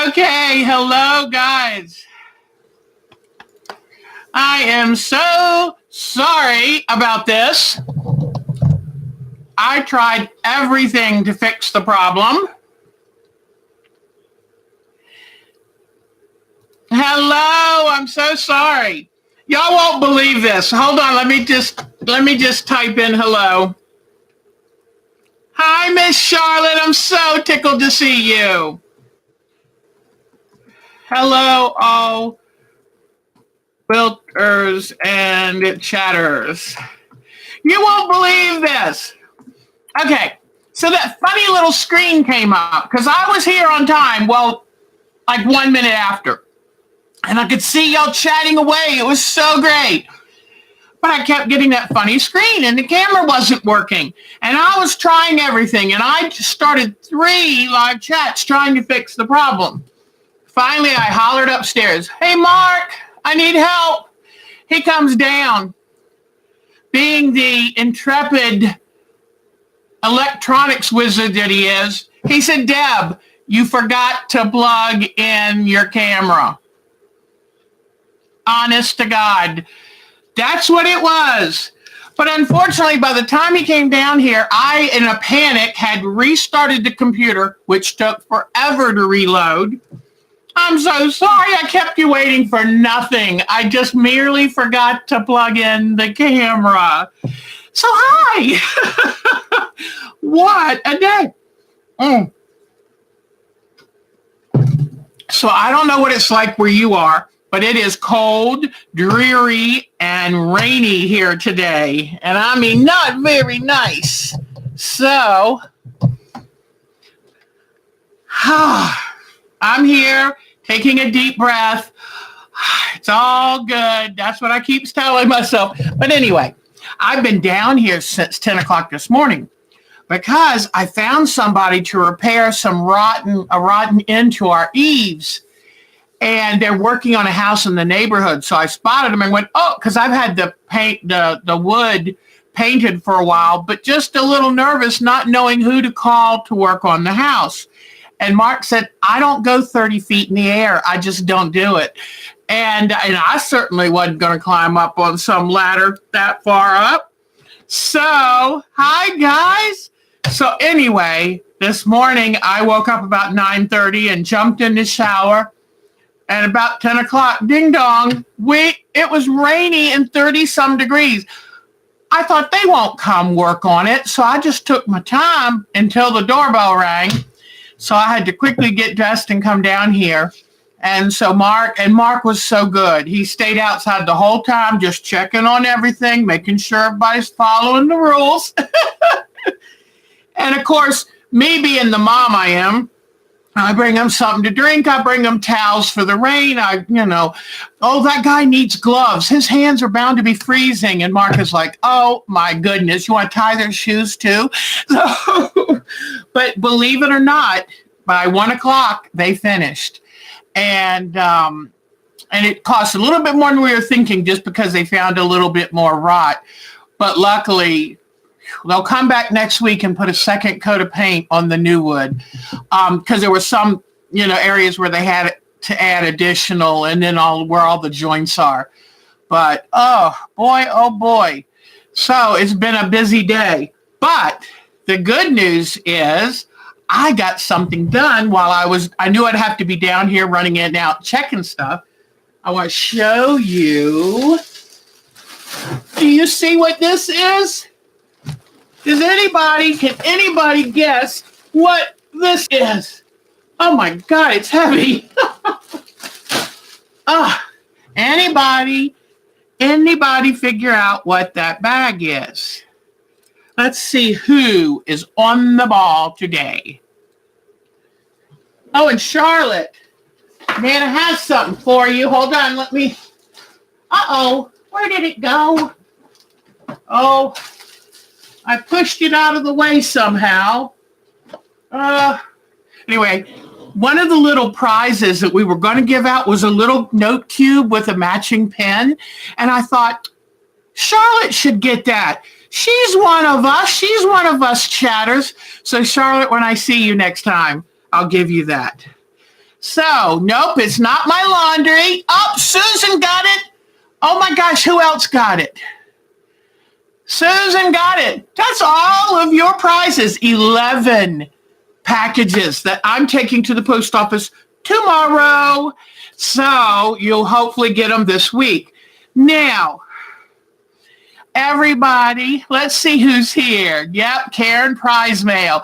Okay, hello guys. I am so sorry about this. I tried everything to fix the problem. Hello, I'm so sorry. Y'all won't believe this. Hold on, let me just type in hello. Hi, Miss Charlotte. I'm so tickled to see you. Hello, all quilters and chatters. You won't believe this. Okay, so that funny little screen came up because I was here on time. Well, like 1 minute after. And I could see y'all chatting away. It was so great. But I kept getting that funny screen and the camera wasn't working. And I was trying everything. And I started 3 live chats trying to fix the problem. Finally, I hollered upstairs, "Hey, Mark, I need help." He comes down. Being the intrepid electronics wizard that he is, he said, "Deb, you forgot to plug in your camera." Honest to God, that's what it was. But unfortunately, by the time he came down here, I, in a panic, had restarted the computer, which took forever to reload. I'm so sorry I kept you waiting for nothing. I just merely forgot to plug in the camera. So hi. What a day. So I don't know what it's like where you are, but it is cold, dreary, and rainy here today. And I mean, not very nice. So, I'm here taking a deep breath. It's all good. That's what I keep telling myself. But anyway, I've been down here since 10 o'clock this morning because I found somebody to repair a rotten end to our eaves. And they're working on a house in the neighborhood. So I spotted them and went, oh, because I've had the wood painted for a while, but just a little nervous, not knowing who to call to work on the house. And Mark said, I don't go 30 feet in the air. I just don't do it. And I certainly wasn't going to climb up on some ladder that far up. So, hi, guys. So anyway, this morning I woke up about 9:30 and jumped in the shower. And about 10 o'clock, ding dong, it was rainy and 30-some degrees. I thought they won't come work on it. So I just took my time until the doorbell rang. So I had to quickly get dressed and come down here. And so Mark was so good. He stayed outside the whole time, just checking on everything, making sure everybody's following the rules. And of course, me being the mom I am, I bring them something to drink. I bring them towels for the rain. Oh, that guy needs gloves. His hands are bound to be freezing. And Mark is like, oh, my goodness, you want to tie their shoes too? So, but believe it or not, by 1 o'clock, they finished. And it cost a little bit more than we were thinking just because they found a little bit more rot. But luckily, they'll come back next week and put a second coat of paint on the new wood because there were some, areas where they had to add additional and then where all the joints are. But, oh, boy. So it's been a busy day. But the good news is I got something done while I knew I'd have to be down here running in and out, checking stuff. I want to show you. Do you see what this is? Can anybody guess what this is? Oh my God, it's heavy. Anybody figure out what that bag is? Let's see who is on the ball today. Oh, and Charlotte, Nana has something for you. Hold on, where did it go? Oh, I pushed it out of the way somehow. Anyway, one of the little prizes that we were going to give out was a little note cube with a matching pen. And I thought, Charlotte should get that. She's one of us. She's one of us chatters. So Charlotte, when I see you next time, I'll give you that. So, nope, it's not my laundry. Oh, Susan got it. Oh my gosh, who else got it? Susan got it. That's all of your prizes. 11 packages that I'm taking to the post office tomorrow. So you'll hopefully get them this week. Now, everybody, let's see who's here. Yep, Karen Prize Mail.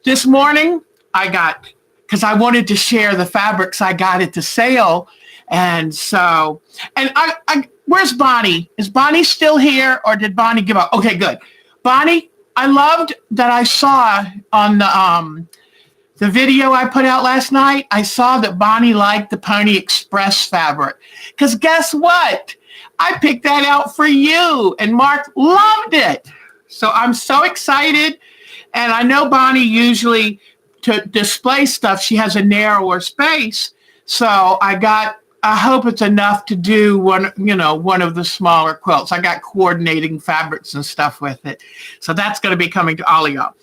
This morning, I got, because I wanted to share the fabrics I got at the sale. And so, and I where's Bonnie? Is Bonnie still here or did Bonnie give up? Okay, good. Bonnie, I loved that I saw on the video I put out last night. I saw that Bonnie liked the Pony Express fabric. Because guess what? I picked that out for you and Mark loved it. So I'm so excited. And I know Bonnie usually to display stuff, she has a narrower space. So I hope it's enough to do one of the smaller quilts. I got coordinating fabrics and stuff with it. So that's going to be coming to all of y'all.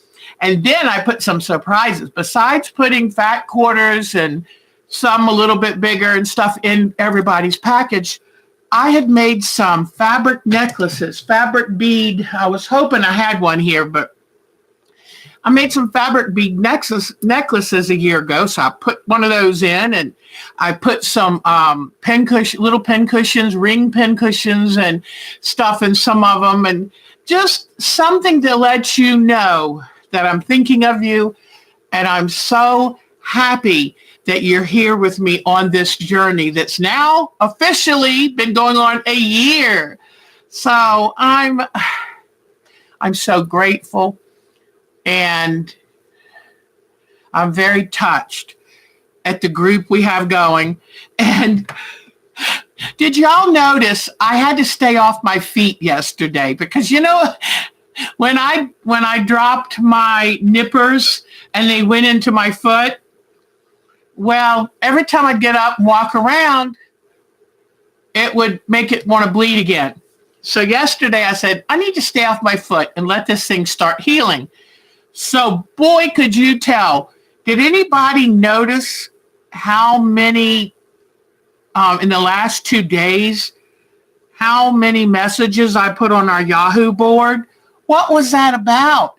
And then I put some surprises. Besides putting fat quarters and some a little bit bigger and stuff in everybody's package, I had made some fabric necklaces, fabric bead. I was hoping I had one here, but I made some fabric bead necklaces a year ago, so I put one of those in, and I put some little pin cushions, ring pin cushions, and stuff in some of them, and just something to let you know that I'm thinking of you, and I'm so happy that you're here with me on this journey that's now officially been going on a year. So I'm so grateful. And I'm very touched at the group we have going. And did y'all notice I had to stay off my feet yesterday? Because, when I dropped my nippers and they went into my foot, well, every time I'd get up and walk around, it would make it want to bleed again. So yesterday I said, I need to stay off my foot and let this thing start healing. So, boy, could you tell. Did anybody notice how many, in the last 2 days, how many messages I put on our Yahoo board? What was that about?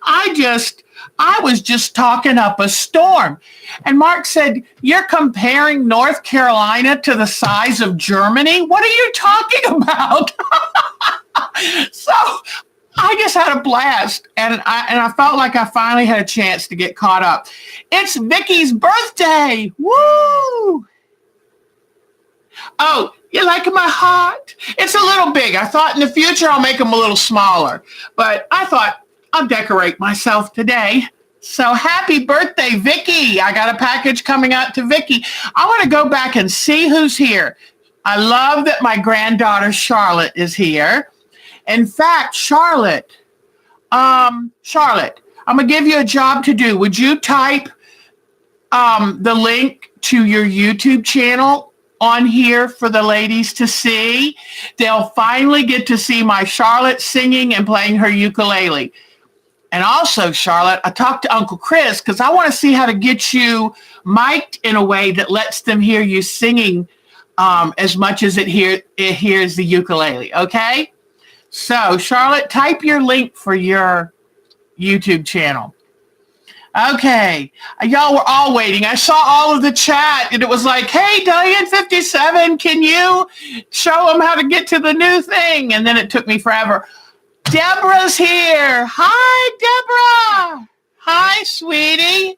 I was just talking up a storm. And Mark said, you're comparing North Carolina to the size of Germany? What are you talking about? So I just had a blast, and I felt like I finally had a chance to get caught up. It's Vicky's birthday. Woo! Oh, you like my heart? It's a little big. I thought in the future I'll make them a little smaller, but I thought I'll decorate myself today. So happy birthday, Vicky. I got a package coming out to Vicky. I want to go back and see who's here. I love that my granddaughter Charlotte is here. In fact, Charlotte, I'm going to give you a job to do. Would you type the link to your YouTube channel on here for the ladies to see? They'll finally get to see my Charlotte singing and playing her ukulele. And also, Charlotte, I talked to Uncle Chris because I want to see how to get you mic'd in a way that lets them hear you singing as much as it hears the ukulele, okay? So, Charlotte, type your link for your YouTube channel. Okay. Y'all were all waiting. I saw all of the chat, and it was like, hey, Diane57, can you show them how to get to the new thing? And then it took me forever. Deborah's here. Hi, Deborah. Hi, sweetie.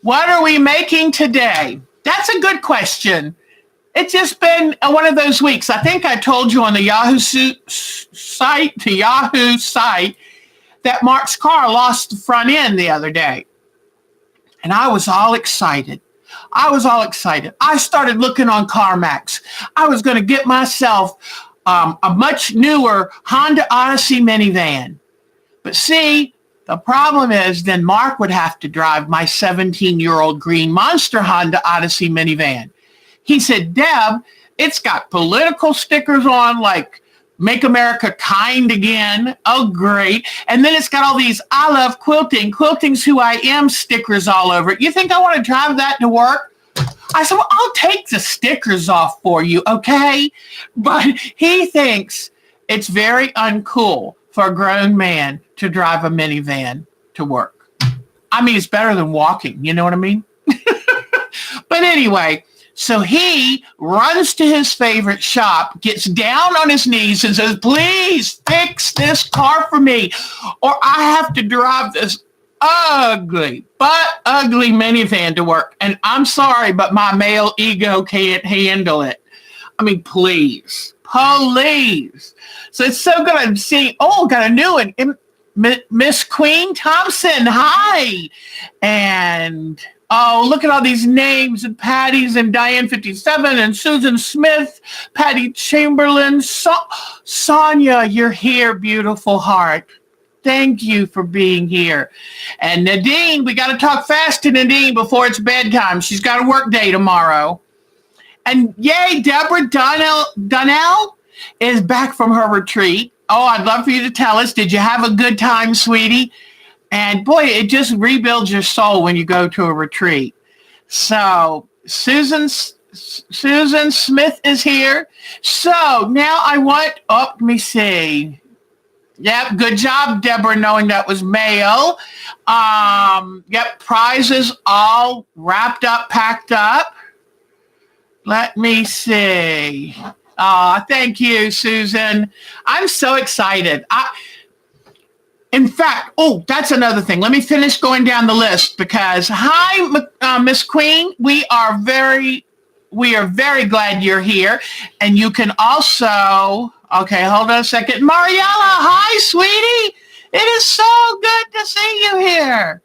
What are we making today? That's a good question. It's just been one of those weeks. I think I told you on the Yahoo site, that Mark's car lost the front end the other day. And I was all excited. I started looking on CarMax. I was going to get myself a much newer Honda Odyssey minivan. But see, the problem is then Mark would have to drive my 17-year-old green Monster Honda Odyssey minivan. He said, Deb, it's got political stickers on like Make America Kind Again. Oh, great. And then it's got all these I love quilting. Quilting's who I am stickers all over it. You think I want to drive that to work? I said, well, I'll take the stickers off for you, okay? But he thinks it's very uncool for a grown man to drive a minivan to work. I mean, it's better than walking. You know what I mean? But anyway, so he runs to his favorite shop, gets down on his knees and says, please fix this car for me, or I have to drive this ugly minivan to work. And I'm sorry, but my male ego can't handle it. I mean, please. So it's so good. I'm seeing, got a new one. Miss Queen Thompson, hi. And look at all these names, and Patty's and Diane 57 and Susan Smith, Patty Chamberlain, Sonia, you're here, beautiful heart. Thank you for being here. And Nadine, we got to talk fast to Nadine before it's bedtime. She's got a work day tomorrow. And yay, Deborah Donnell is back from her retreat. Oh, I'd love for you to tell us. Did you have a good time, sweetie? And boy, it just rebuilds your soul when you go to a retreat. So Susan Smith is here. So now I want, let me see. Yep, good job, Deborah, knowing that was male. Yep, prizes all wrapped up, packed up. Let me see. Thank you, Susan. I'm so excited. In fact, that's another thing. Let me finish going down the list because, hi, Miss Queen. We are very glad you're here. And you can also, okay, hold on a second. Mariella, hi, sweetie. It is so good to see you here.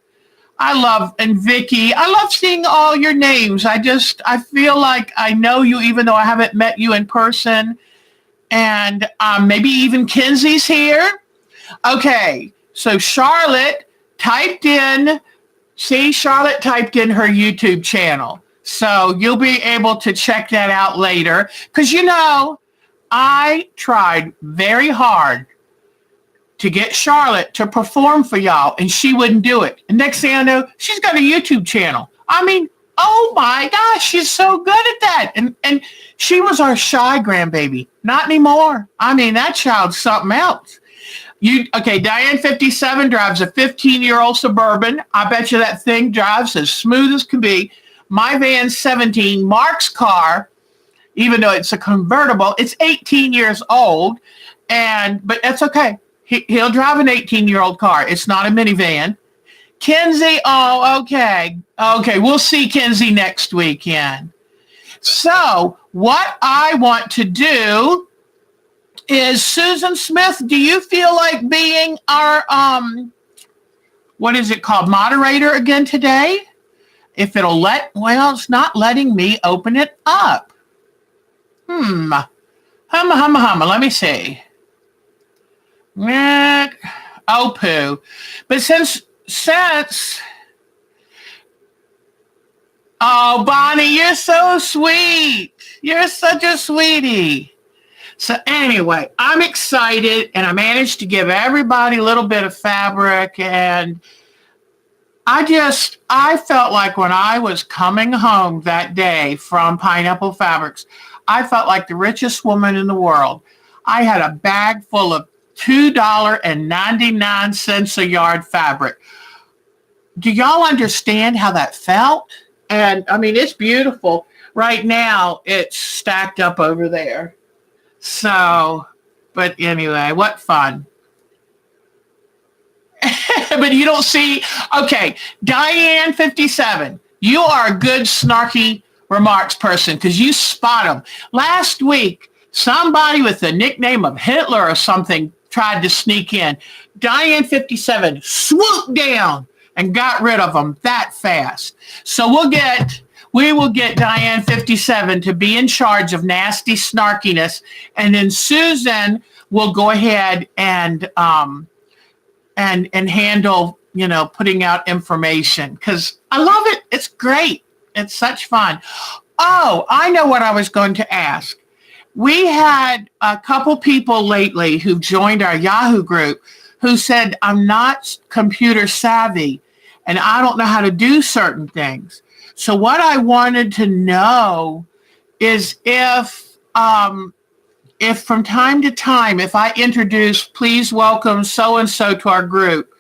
And Vicky, I love seeing all your names. I feel like I know you, even though I haven't met you in person. And maybe even Kenzie's here. Okay, so Charlotte typed in her YouTube channel. So you'll be able to check that out later. Because, I tried very hard to get Charlotte to perform for y'all, and she wouldn't do it. And next thing I know, she's got a YouTube channel. I mean, oh my gosh, she's so good at that. And she was our shy grandbaby. Not anymore. I mean, that child's something else. Diane 57 drives a 15-year-old Suburban. I bet you that thing drives as smooth as can be. My van's 17. Mark's car, even though it's a convertible, it's 18 years old. But that's okay. He'll drive an 18-year-old car. It's not a minivan. Kenzie, okay. Okay, we'll see Kenzie next weekend. So what I want to do is, Susan Smith, do you feel like being our, what is it called, moderator again today? If it'll it's not letting me open it up. Let me see. Oh, poo. But since, Bonnie, you're so sweet. You're such a sweetie. So anyway, I'm excited, and I managed to give everybody a little bit of fabric, and I felt like when I was coming home that day from Pineapple Fabrics, I felt like the richest woman in the world. I had a bag full of $2.99 a yard fabric. Do y'all understand how that felt? And I mean, it's beautiful. Right now, it's stacked up over there. So, but anyway, what fun. But you don't see, okay, Diane 57, you are a good snarky remarks person because you spot them. Last week, somebody with the nickname of Hitler or something tried to sneak in. Diane 57 swooped down and got rid of them that fast. So we will get Diane 57 to be in charge of nasty snarkiness, and then Susan will go ahead and handle, putting out information, because I love it. It's great. It's such fun. Oh, I know what I was going to ask. We had a couple people lately who joined our Yahoo group who said, I'm not computer savvy and I don't know how to do certain things. So what I wanted to know is if from time to time, if I introduce, please welcome so-and-so to our group,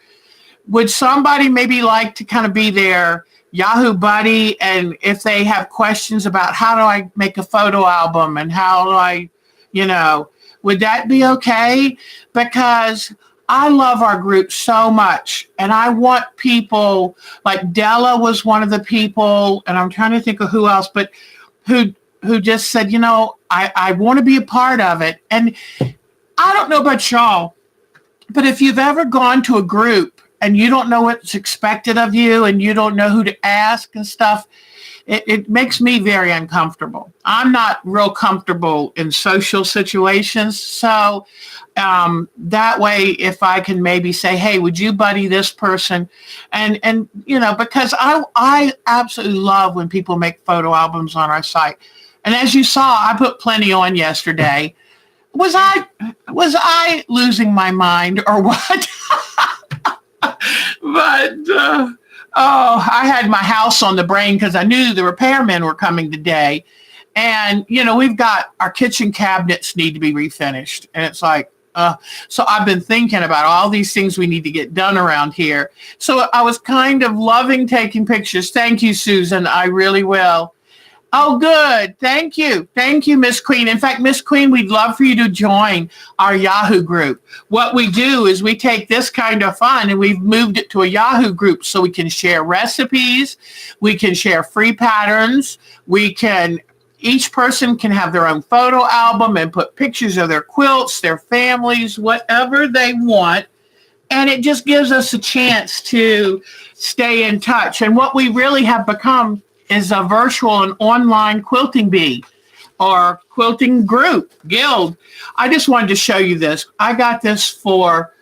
would somebody maybe like to kind of be their Yahoo buddy? And if they have questions about how do I make a photo album and how do I, would that be okay? Because I love our group so much. And I want people like Della was one of the people, and I'm trying to think of who else, but who just said, I want to be a part of it. And I don't know about y'all, but if you've ever gone to a group and you don't know what's expected of you and you don't know who to ask and stuff, it makes me very uncomfortable. I'm not real comfortable in social situations. So that way, if I can maybe say, hey, would you buddy this person? And because I absolutely love when people make photo albums on our site. And as you saw, I put plenty on yesterday. Was I losing my mind or what? But I had my house on the brain because I knew the repairmen were coming today. And, we've got our kitchen cabinets need to be refinished. And it's like, so I've been thinking about all these things we need to get done around here. So I was kind of loving taking pictures. Thank you, Susan. I really will. Oh, good. Thank you. Thank you, Miss Queen. In fact, Miss Queen, we'd love for you to join our Yahoo group. What we do is we take this kind of fun and we've moved it to a Yahoo group so we can share recipes. We can share free patterns. Each person can have their own photo album and put pictures of their quilts, their families, whatever they want. And it just gives us a chance to stay in touch. And what we really have become is a virtual and online quilting bee or quilting group, guild. I just wanted to show you this. I got this for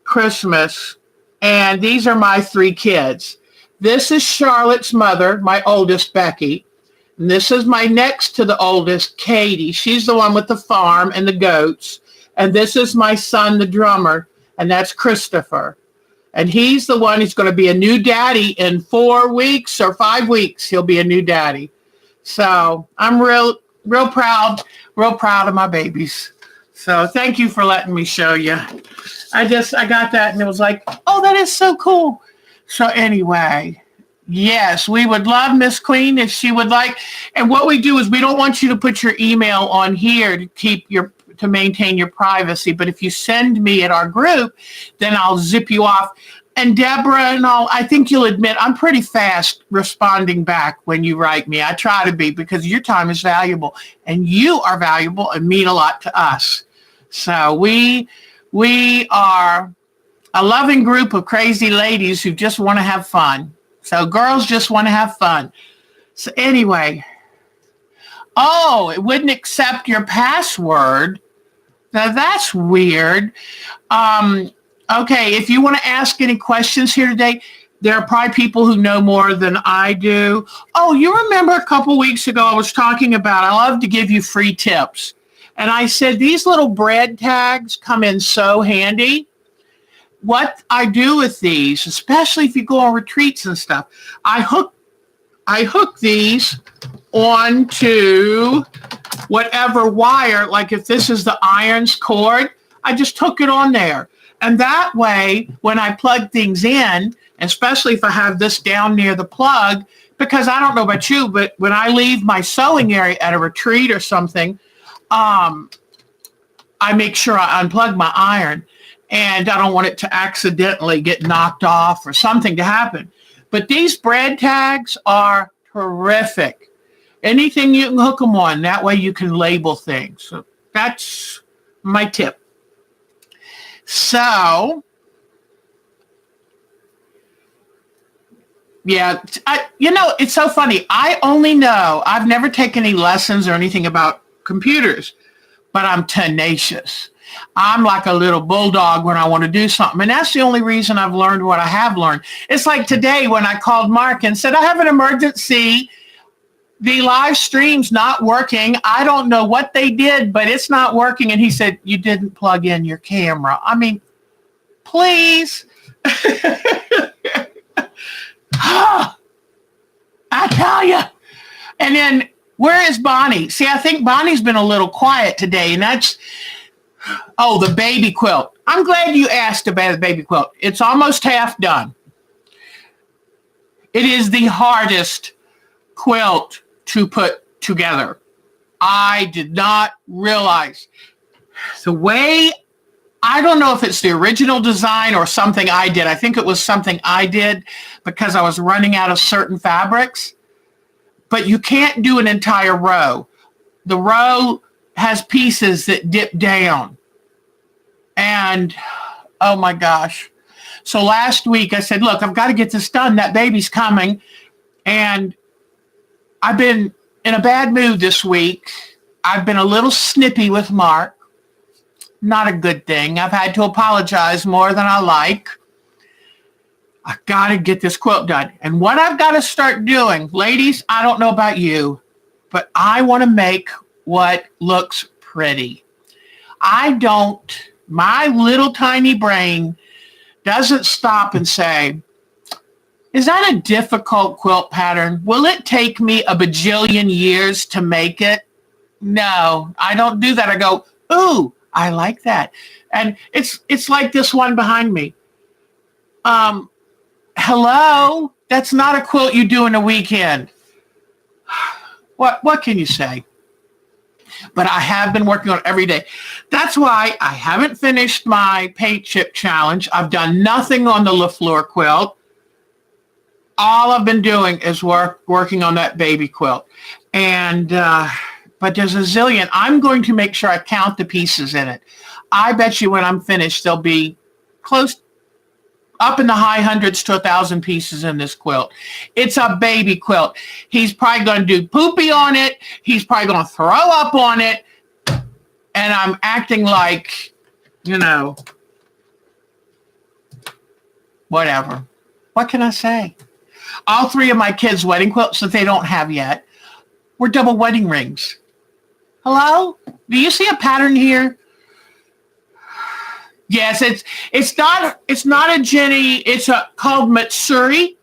Christmas, and these are my 3 kids. This is Charlotte's mother, my oldest, Becky. And this is my next to the oldest, Katie. She's the one with the farm and the goats. And this is my son, the drummer, and that's Christopher. And he's the one who's going to be a new daddy in 4 weeks or 5 weeks. He'll be a new daddy. So I'm real proud of my babies. So thank you for letting me show you. I got that and it was like, oh, that is so cool. So anyway, yes, we would love Miss Queen if she would like. And what we do is we don't want you to put your email on here to maintain your privacy. But if you send me at our group, then I'll zip you off. And Deborah and all, I think you'll admit I'm pretty fast responding back when you write me. I try to be because your time is valuable and you are valuable and mean a lot to us. So we are a loving group of crazy ladies who just want to have fun. So girls just want to have fun. So anyway, it wouldn't accept your password. Now that's weird. Okay, if you want to ask any questions here today, there are probably people who know more than I do. Oh, you remember a couple weeks ago I was talking about I love to give you free tips. And I said these little bread tags come in so handy. What I do with these, especially if you go on retreats and stuff, I hook these onto whatever wire, like if this is the irons cord, I just hook it on there. And that way, when I plug things in, especially if I have this down near the plug, because I don't know about you, but when I leave my sewing area at a retreat or something, I make sure I unplug my iron and I don't want it to accidentally get knocked off or something to happen. But these bread tags are terrific. Anything you can hook them on, that way you can label things. So that's my tip. So, yeah, it's so funny. I've never taken any lessons or anything about computers, but I'm tenacious. I'm like a little bulldog when I want to do something. And that's the only reason I've learned what I have learned. It's like today when I called Mark and said, I have an emergency. the live stream's not working. I don't know what they did, but it's not working. And he said, you didn't plug in your camera. I mean, please. I tell you. And then where is Bonnie? See, I think Bonnie's been a little quiet today, and that's, the baby quilt. I'm glad you asked about the baby quilt. It's almost half done. It is the hardest quilt to put together. I did not realize the way, I don't know if it's the original design or something I did. I think it was something I did because I was running out of certain fabrics. But you can't do an entire row. The row has pieces that dip down. And, oh my gosh. So last week I said, look, I've got to get this done. That baby's coming. And I've been in a bad mood this week. I've been a little snippy with Mark. Not a good thing. I've had to apologize more than I like. I've got to get this quilt done. And what I've got to start doing, ladies, I don't know about you, but I want to make what looks pretty. My little tiny brain doesn't stop and say, is that a difficult quilt pattern? Will it take me a bajillion years to make it? No, I don't do that. I go, ooh, I like that. And it's like this one behind me. Hello, that's not a quilt you do in a weekend. What can you say? But I have been working on it every day. That's why I haven't finished my paint chip challenge. I've done nothing on the LaFleur quilt. All I've been doing is working on that baby quilt. And but there's a zillion. I'm going to make sure I count the pieces in it. I bet you when I'm finished, there'll be close up in the high hundreds to 1,000 pieces in this quilt. It's a baby quilt. He's probably going to do poopy on it. He's probably going to throw up on it. And I'm acting like, whatever. What can I say? All three of my kids' wedding quilts that they don't have yet were double wedding rings. Hello? Do you see a pattern here? Yes, it's not a Jenny. It's called Matsuri,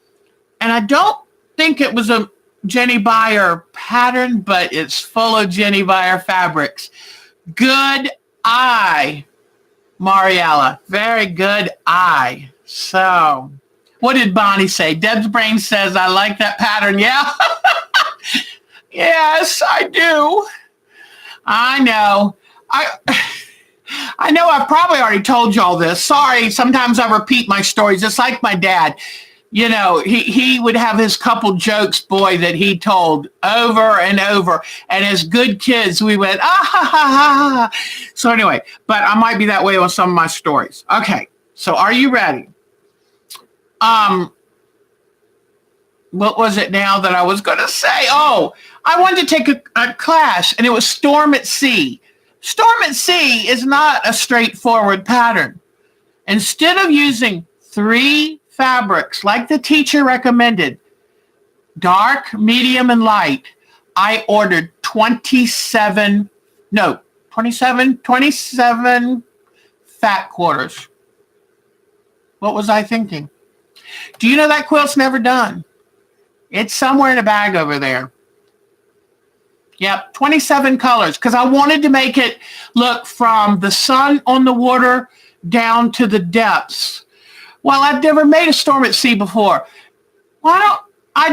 and I don't think it was a Jenny Beyer pattern, but it's full of Jenny Beyer fabrics. Good eye, Mariella. Very good eye. So, what did Bonnie say? Deb's brain says, I like that pattern. Yeah. Yes, I do. I know. I know I've probably already told you all this. Sorry, sometimes I repeat my stories. It's like my dad. He would have his couple jokes, boy, that he told over and over. And as good kids, we went, ah, ha, ha, ha. So anyway, but I might be that way on some of my stories. Okay, so are you ready? What was it now that I was going to say? Oh, I wanted to take a class, and it was Storm at Sea. Storm at Sea is not a straightforward pattern. Instead of using 3 fabrics like the teacher recommended, dark, medium, and light, I ordered 27 fat quarters. What was I thinking? Do you know that quilt's never done? It's somewhere in a bag over there. Yep, 27 colors, because I wanted to make it look from the sun on the water down to the depths. Well, I've never made a Storm at Sea before. I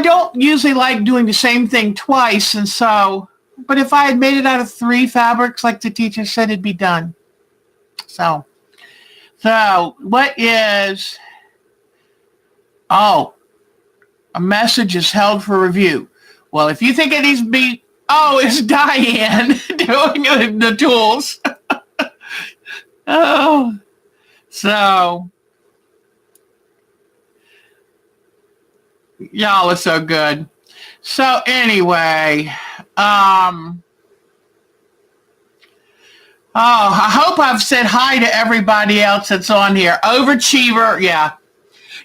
don't usually like doing the same thing twice, and so, but if I had made it out of 3 fabrics, like the teacher said, it'd be done. So what is, a message is held for review. Well, if you think it needs to be, it's Diane doing the tools. So y'all are so good. So anyway, I hope I've said hi to everybody else that's on here. Overachiever, yeah.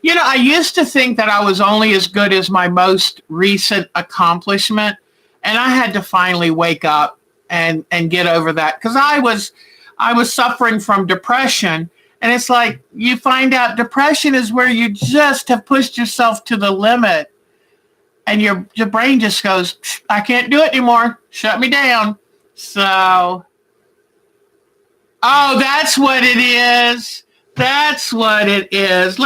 I used to think that I was only as good as my most recent accomplishment. And I had to finally wake up and get over that, because I was suffering from depression. And it's like, you find out depression is where you just have pushed yourself to the limit, and your brain just goes, I can't do it anymore. Shut me down. So, oh, that's what it is. That's what it is.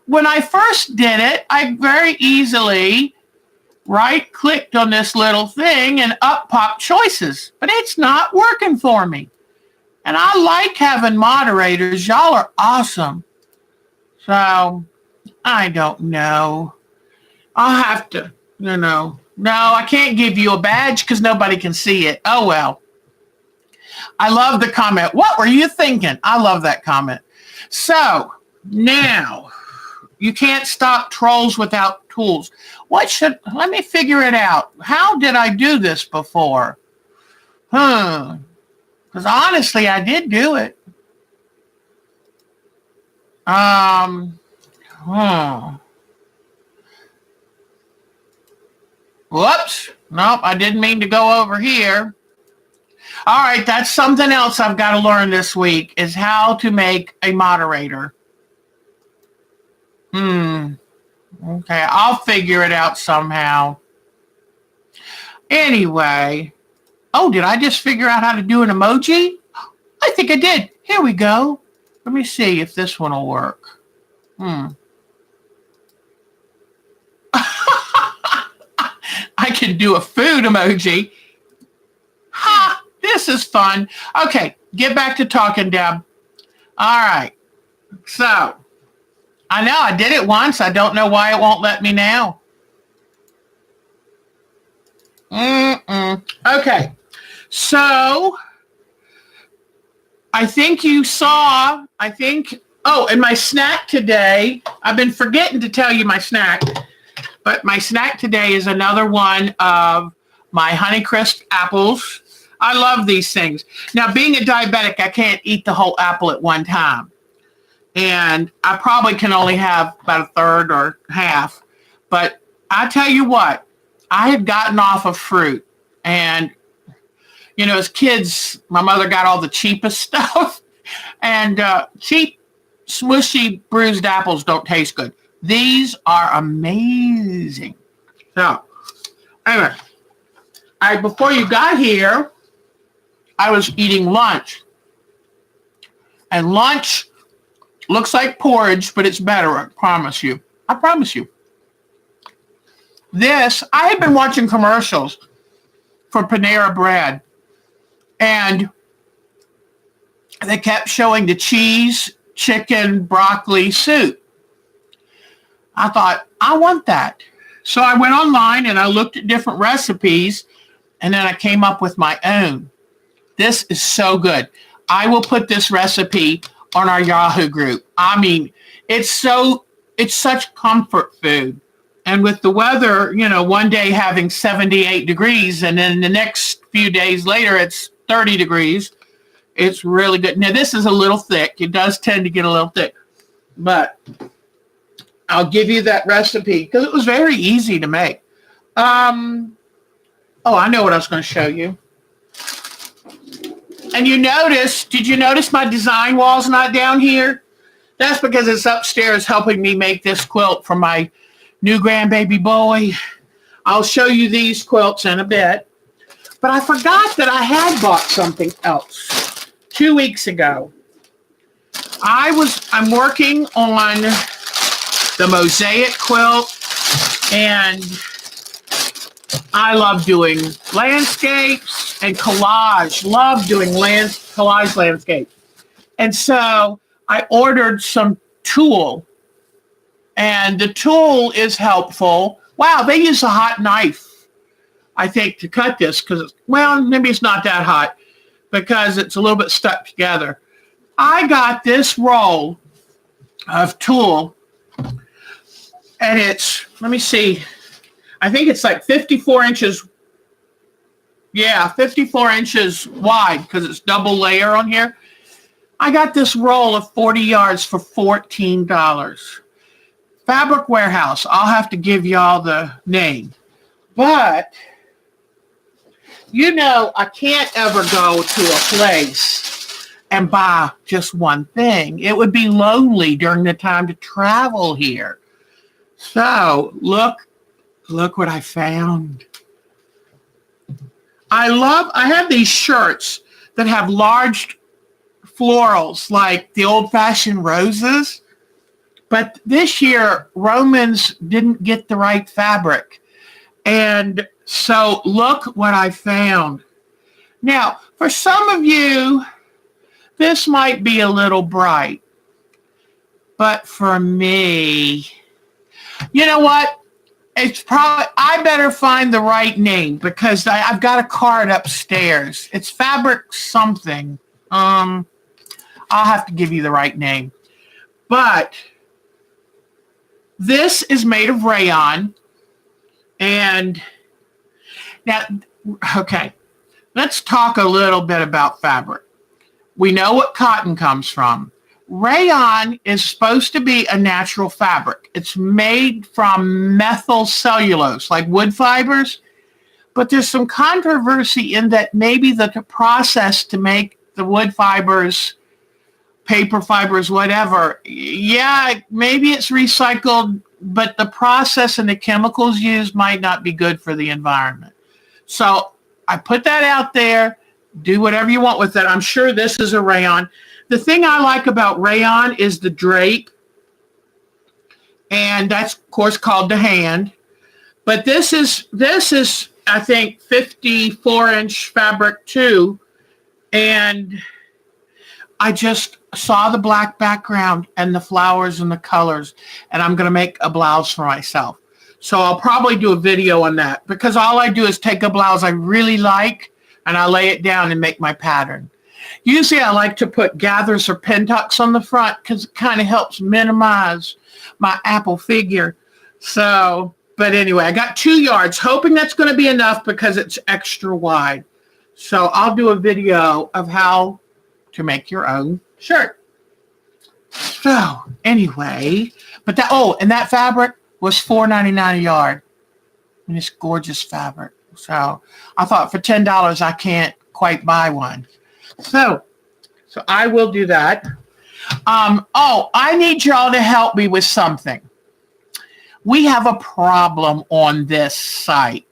When I first did it, I very easily right-clicked on this little thing and up popped choices, but it's not working for me. And I like having moderators. Y'all are awesome. So, I don't know. I'll have to, no, I can't give you a badge because nobody can see it. Oh, well. I love the comment. What were you thinking? I love that comment. So, now, you can't stop trolls without tools. Let me figure it out. How did I do this before? Because honestly, I did do it. Whoops. Nope, I didn't mean to go over here. All right, that's something else I've got to learn this week, is how to make a moderator. Okay, I'll figure it out somehow. Anyway. Oh, did I just figure out how to do an emoji? I think I did. Here we go. Let me see if this one will work. I can do a food emoji. Ha! This is fun. Okay, get back to talking, Deb. All right. So, I know I did it once. I don't know why it won't let me now. Okay. So, I think you saw, and my snack today, I've been forgetting to tell you my snack, but my snack today is another one of my Honeycrisp apples. I love these things. Now, being a diabetic, I can't eat the whole apple at one time. And I probably can only have about a third or half. But I tell you what, I had gotten off of fruit. And, as kids, my mother got all the cheapest stuff. And cheap, smushy, bruised apples don't taste good. These are amazing. So, anyway, before you got here, I was eating lunch. And lunch looks like porridge, but it's better, I promise you. I promise you. I had been watching commercials for Panera Bread, and they kept showing the cheese, chicken, broccoli soup. I thought, I want that. So I went online and I looked at different recipes, and then I came up with my own. This is so good. I will put this recipe on our Yahoo group. I mean, it's such comfort food. And with the weather, one day having 78 degrees, and then the next few days later, it's 30 degrees. It's really good. Now, this is a little thick. It does tend to get a little thick. But I'll give you that recipe because it was very easy to make. I know what I was going to show you. And did you notice my design wall's not down here? That's because it's upstairs helping me make this quilt for my new grandbaby boy. I'll show you these quilts in a bit. But I forgot that I had bought something else 2 weeks ago. I'm working on the mosaic quilt, and I love doing landscapes and collage. Love doing collage landscapes. And so I ordered some tulle, and the tulle is helpful. Wow, they use a hot knife, I think, to cut this because, maybe it's not that hot because it's a little bit stuck together. I got this roll of tulle, and let me see, I think it's like 54 inches. Yeah, 54 inches wide because it's double layer on here. I got this roll of 40 yards for $14. Fabric Warehouse. I'll have to give y'all the name. But, I can't ever go to a place and buy just one thing. It would be lonely during the time to travel here. So, look what I found. I have these shirts that have large florals like the old-fashioned roses. But this year, Romans didn't get the right fabric. And so look what I found. Now, for some of you, this might be a little bright. But for me, you know what? I better find the right name because I've got a card upstairs. It's fabric something. I'll have to give you the right name. But this is made of rayon. And now, okay, let's talk a little bit about fabric. We know what cotton comes from. Rayon is supposed to be a natural fabric. It's made from methyl cellulose, like wood fibers. But there's some controversy in that maybe the process to make the wood fibers, paper fibers, whatever, yeah, maybe it's recycled, but the process and the chemicals used might not be good for the environment. So I put that out there. Do whatever you want with it. I'm sure this is a rayon. The thing I like about rayon is the drape. And that's, of course, called the hand. But this is I think, 54-inch fabric, too. And I just saw the black background and the flowers and the colors. And I'm going to make a blouse for myself. So I'll probably do a video on that. Because all I do is take a blouse I really like, and I lay it down and make my pattern. Usually I like to put gathers or pin tucks on the front because it kind of helps minimize my apple figure. So, but anyway, I got 2 yards, hoping that's going to be enough because it's extra wide. So I'll do a video of how to make your own shirt. So anyway, but that fabric was $4.99 a yard. And it's gorgeous fabric. So I thought for $10 I can't quite buy one. So I will do that. I need y'all to help me with something. We have a problem on this site.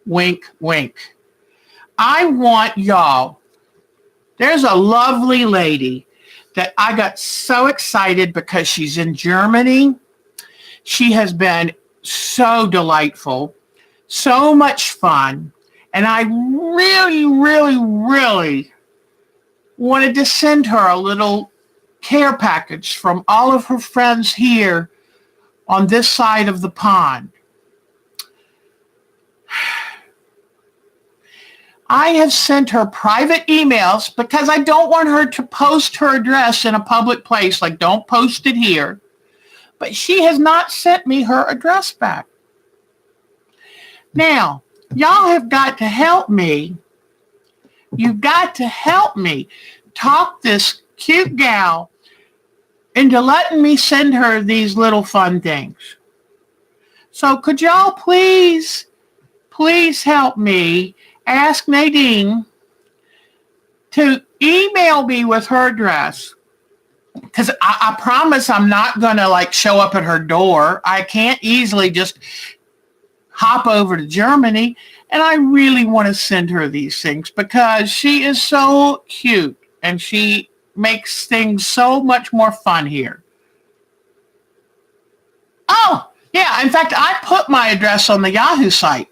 Wink, wink. I want y'all. There's a lovely lady that I got so excited because she's in Germany. She has been so delightful, so much fun. And I really, really, really wanted to send her a little care package from all of her friends here on this side of the pond. I have sent her private emails because I don't want her to post her address in a public place, like don't post it here. But she has not sent me her address back. Now, y'all have got to help me. You've got to help me talk this cute gal into letting me send her these little fun things. So could y'all please help me ask Nadine to email me with her address? Because I promise I'm not going to show up at her door. I can't easily just hop over to Germany. And I really want to send her these things because she is so cute and she makes things so much more fun here. Oh, yeah. In fact, I put my address on the Yahoo site.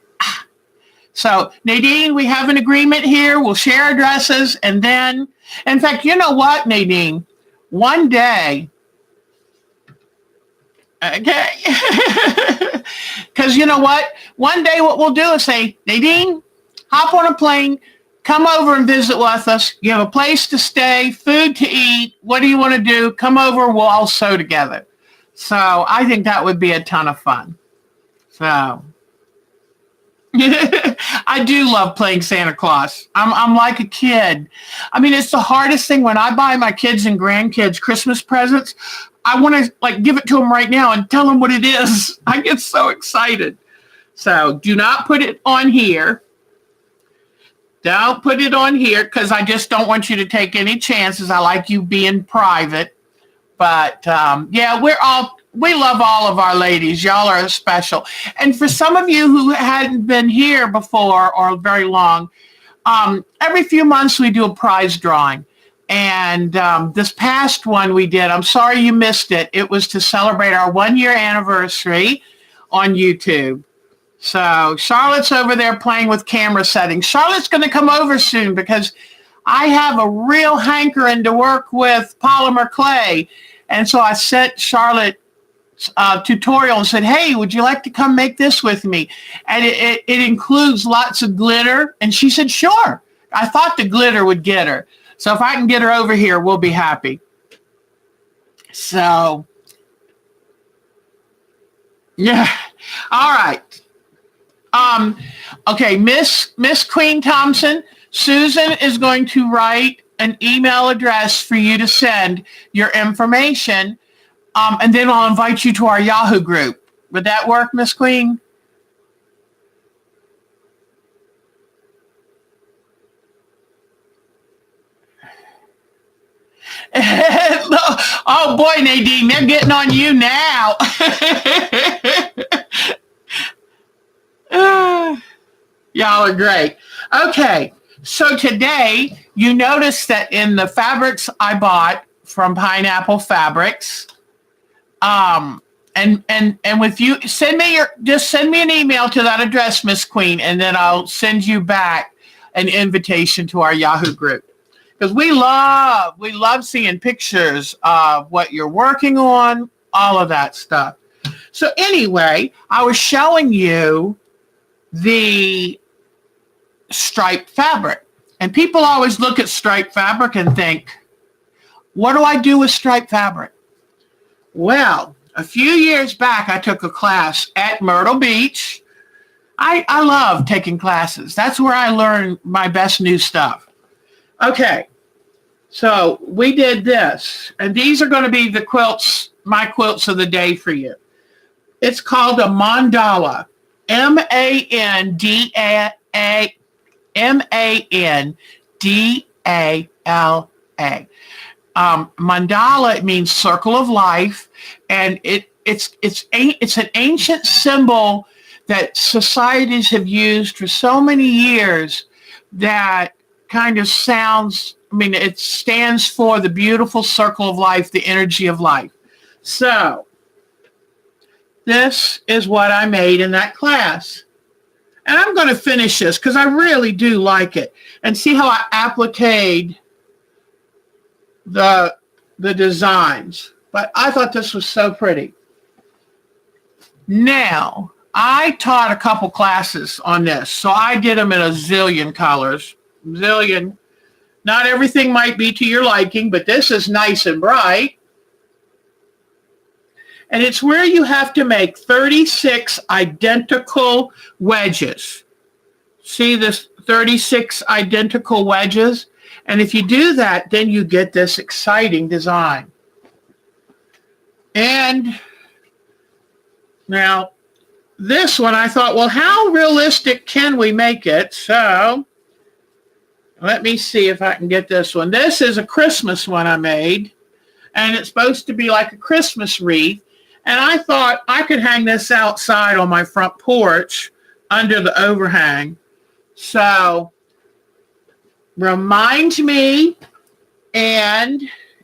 So, Nadine, we have an agreement here. We'll share addresses. And then, in fact, you know what, Nadine? One day, okay, because you know what? One day what we'll do is say, Nadine, hop on a plane, come over and visit with us. You have a place to stay, food to eat. What do you want to do? Come over, we'll all sew together. So I think that would be a ton of fun. So I do love playing Santa Claus. I'm like a kid. I mean, it's the hardest thing when I buy my kids and grandkids Christmas presents. I want to give it to them right now and tell them what it is. I get so excited. So do not put it on here. Don't put it on here because I just don't want you to take any chances. I like you being private. But yeah, we love all of our ladies. Y'all are special. And for some of you who hadn't been here before or very long, every few months we do a prize drawing. And this past one we did, I'm sorry you missed it. It was to celebrate our 1-year anniversary on YouTube. So Charlotte's over there playing with camera settings. Charlotte's going to come over soon because I have a real hankering to work with polymer clay. And so I sent Charlotte tutorial and said, hey, would you like to come make this with me? And it includes lots of glitter. And she said, sure. I thought the glitter would get her. So if I can get her over here, we'll be happy. So, yeah. All right. Okay, Miss Queen Thompson, Susan is going to write an email address for you to send your information, and then I'll invite you to our Yahoo group. Would that work, Miss Queen? Oh boy, Nadine, they're getting on you now. Y'all are great. Okay, so today you notice that in the fabrics I bought from Pineapple Fabrics, and with you, send me an email to that address, Miss Queen, and then I'll send you back an invitation to our Yahoo group. Because we love seeing pictures of what you're working on, all of that stuff. So anyway, I was showing you the striped fabric. And people always look at striped fabric and think, what do I do with striped fabric? Well, a few years back, I took a class at Myrtle Beach. I love taking classes. That's where I learn my best new stuff. Okay, so we did this, and these are going to be the quilts, my quilts of the day for you. It's called a mandala, Mandala. Mandala, it means circle of life, and it's an ancient symbol that societies have used for so many years that kind of sounds, it stands for the beautiful circle of life, the energy of life. So this is what I made in that class. And I'm going to finish this because I really do like it. And see how I appliqued the designs. But I thought this was so pretty. Now, I taught a couple classes on this. So I did them in a zillion colors. Zillion. Not everything might be to your liking, but this is nice and bright. And it's where you have to make 36 identical wedges. See this 36 identical wedges? And if you do that, then you get this exciting design. And now this one, I thought, well, how realistic can we make it? So let me see if I can get this one. This is a Christmas one I made, and it's supposed to be like a Christmas wreath. And I thought I could hang this outside on my front porch under the overhang. So remind me, and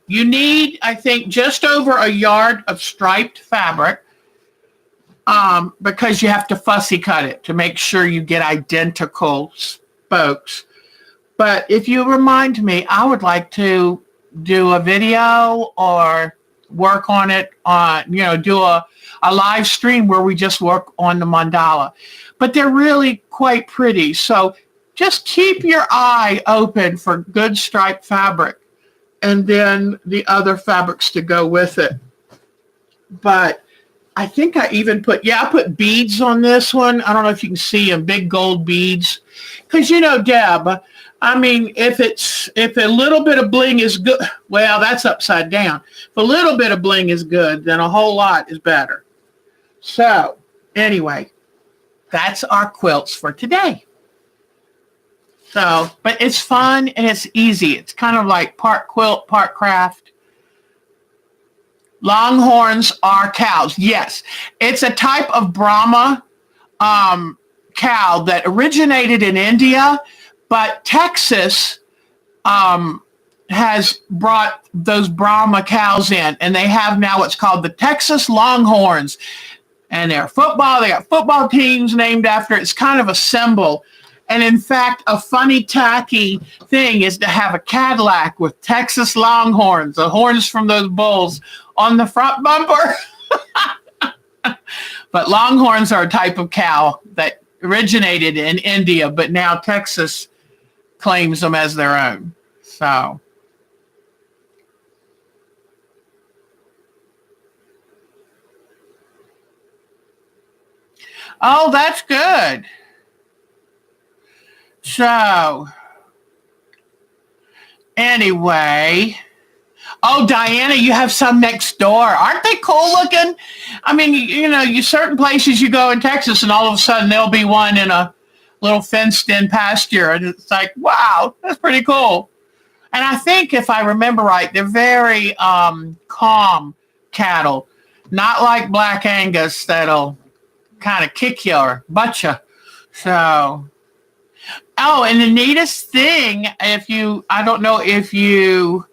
you need, I think, just over a yard of striped fabric because you have to fussy cut it to make sure you get identical spokes. But if you remind me, I would like to do a video or work on it on, do a live stream where we just work on the mandala. But they're really quite pretty. So just keep your eye open for good striped fabric and then the other fabrics to go with it. But I think I even I put beads on this one. I don't know if you can see them, big gold beads. Because, Deb, if a little bit of bling is good, well, that's upside down. If a little bit of bling is good, then a whole lot is better. So, anyway, that's our quilts for today. So, but it's fun and it's easy. It's kind of like part quilt, part craft. Longhorns are cows. Yes, it's a type of Brahma cow that originated in India, but Texas has brought those Brahma cows in, and they have now what's called the Texas Longhorns. And they got football teams named after it. It's kind of a symbol. And in fact, a funny, tacky thing is to have a Cadillac with Texas Longhorns, the horns from those bulls, on the front bumper. But Longhorns are a type of cow that originated in India, but now Texas claims them as their own. So, oh, that's good. So, anyway, oh, Diana, you have some next door. Aren't they cool looking? I mean, you certain places you go in Texas, and all of a sudden there'll be one in a little fenced-in pasture, and it's like, wow, that's pretty cool. And I think, if I remember right, they're very calm cattle, not like Black Angus that'll kind of kick you or butt you. So, oh, and the neatest thing, I don't know if you,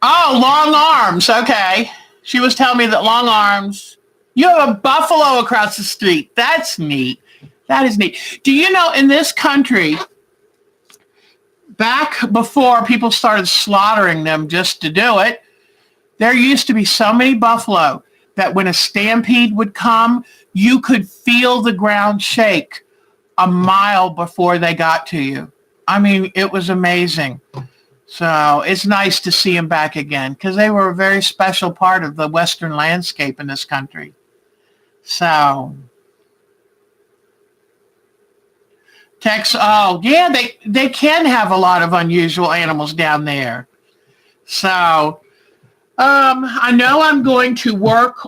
oh, long arms. Okay. She was telling me that long arms, you have a buffalo across the street. That's neat. That is neat. Do you know, in this country, back before people started slaughtering them just to do it, there used to be so many buffalo that when a stampede would come, you could feel the ground shake a mile before they got to you. I mean, it was amazing. So it's nice to see them back again because they were a very special part of the Western landscape in this country. So, oh, yeah, they can have a lot of unusual animals down there. So, I know I'm going to work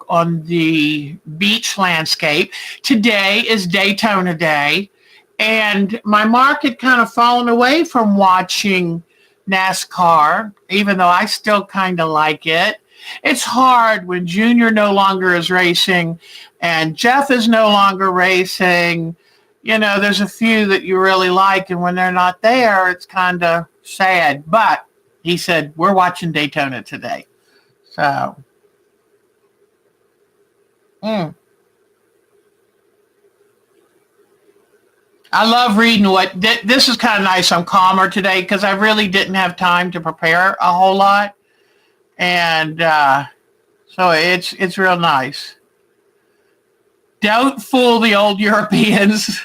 on the beach landscape. Today is Daytona Day, and my mark had kind of fallen away from watching NASCAR, even though I still kind of like it. It's hard when Junior no longer is racing and Jeff is no longer racing. There's a few that you really like, and when they're not there, it's kind of sad. But he said, we're watching Daytona today. So, I love reading this is kind of nice. I'm calmer today because I really didn't have time to prepare a whole lot. And so it's real nice. Don't fool the old Europeans.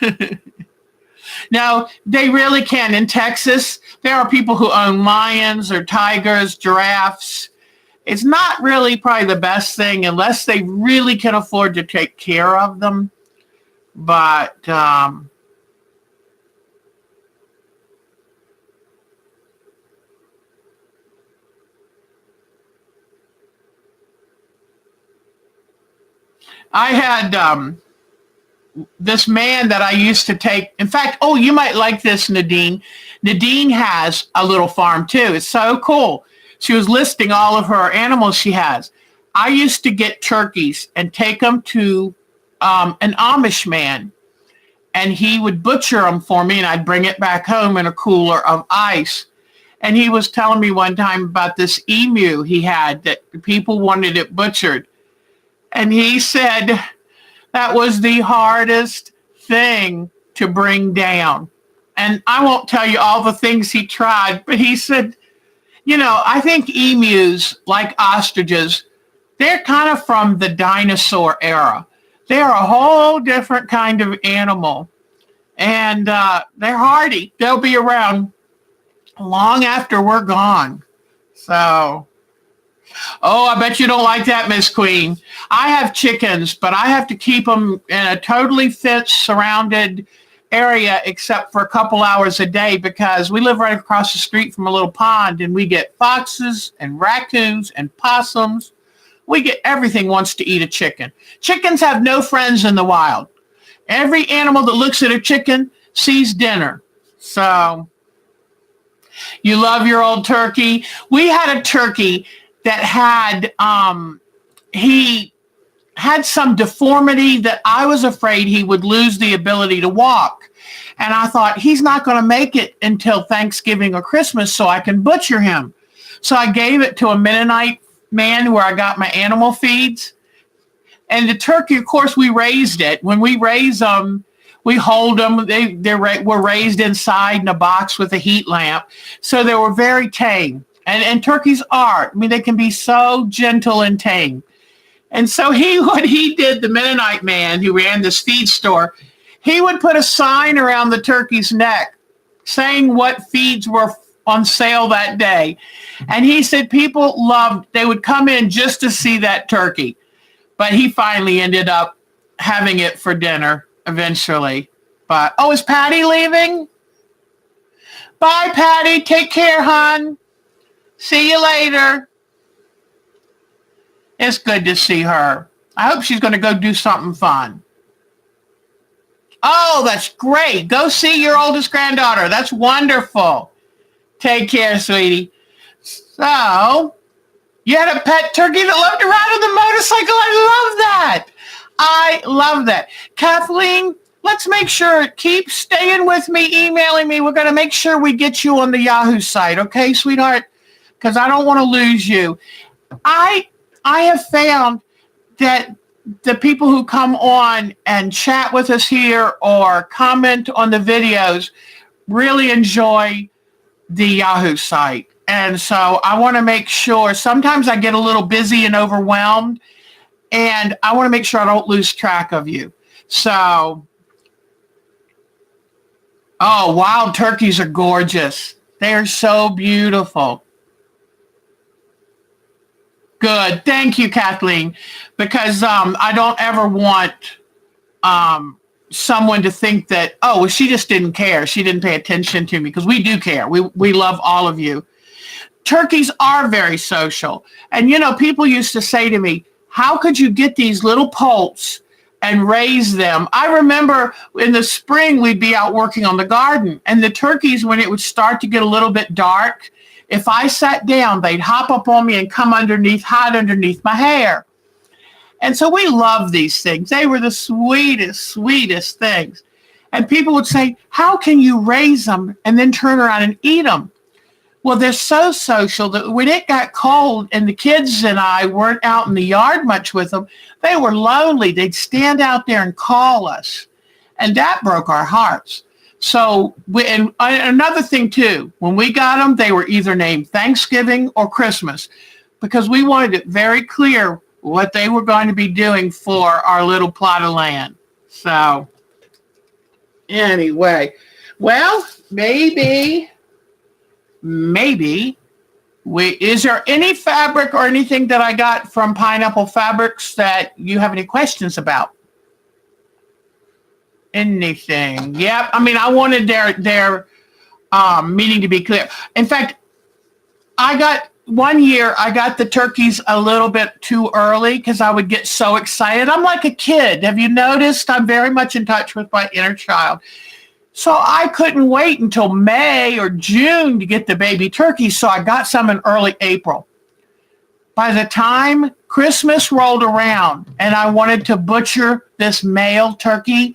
Now, they really can. In Texas, there are people who own lions or tigers, giraffes. It's not really probably the best thing unless they really can afford to take care of them. But I had this man that I used to take. In fact, oh, you might like this, Nadine. Nadine has a little farm too. It's so cool. She was listing all of her animals she has. I used to get turkeys and take them to an Amish man, and he would butcher them for me, and I'd bring it back home in a cooler of ice. And he was telling me one time about this emu he had that people wanted it butchered. And he said that was the hardest thing to bring down. And I won't tell you all the things he tried, but he said, I think emus, like ostriches, they're kind of from the dinosaur era. They're a whole different kind of animal. And they're hardy. They'll be around long after we're gone. So, oh, I bet you don't like that, Miss Queen. I have chickens, but I have to keep them in a totally fenced, surrounded area except for a couple hours a day because we live right across the street from a little pond, and we get foxes and raccoons and possums. everything wants to eat a chicken. Chickens have no friends in the wild. Every animal that looks at a chicken sees dinner. So you love your old turkey. We had a turkey that had, he had some deformity that I was afraid he would lose the ability to walk. And I thought, he's not going to make it until Thanksgiving or Christmas so I can butcher him. So I gave it to a Mennonite man where I got my animal feeds. And the turkey, of course, we raised it. When we raise them, we hold them. They were raised inside in a box with a heat lamp. So they were very tame. And turkeys are. I mean, they can be so gentle and tame. And so what he did, the Mennonite man who ran this feed store, he would put a sign around the turkey's neck saying what feeds were on sale that day. And he said they would come in just to see that turkey. But he finally ended up having it for dinner eventually. But, is Patty leaving? Bye, Patty. Take care, hon. See you later. It's good to see her. I hope she's going to go do something fun. Oh, that's great. Go see your oldest granddaughter. That's wonderful. Take care, sweetie. So, you had a pet turkey that loved to ride on the motorcycle. I love that. Kathleen, let's make sure, keep staying with me, emailing me. We're going to make sure we get you on the Yahoo site. Okay, sweetheart? Because I don't want to lose you. I have found that the people who come on and chat with us here or comment on the videos really enjoy the Yahoo site. And so I want to make sure, sometimes I get a little busy and overwhelmed, and I want to make sure I don't lose track of you. So, wild turkeys are gorgeous. They are so beautiful. Good. Thank you, Kathleen, because I don't ever want someone to think that, she just didn't care. She didn't pay attention to me, because we do care. We love all of you. Turkeys are very social. And, people used to say to me, how could you get these little poults and raise them? I remember in the spring, we'd be out working on the garden, and the turkeys, when it would start to get a little bit dark, if I sat down, they'd hop up on me and come hide underneath my hair. And so we love these things. They were the sweetest things. And people would say, how can you raise them and then turn around and eat them? Well, they're so social that when it got cold and the kids and I weren't out in the yard much with them, they were lonely. They'd stand out there and call us. And that broke our hearts. So, and another thing too, when we got them, they were either named Thanksgiving or Christmas, because we wanted it very clear what they were going to be doing for our little plot of land. So, anyway, well, maybe, is there any fabric or anything that I got from Pineapple Fabrics that you have any questions about? Anything? Yep. I mean, I wanted their meaning to be clear. In fact, one year I got the turkeys a little bit too early because I would get so excited. I'm like a kid. Have you noticed? I'm very much in touch with my inner child. So I couldn't wait until May or June to get the baby turkeys. So I got some in early April. By the time Christmas rolled around and I wanted to butcher this male turkey,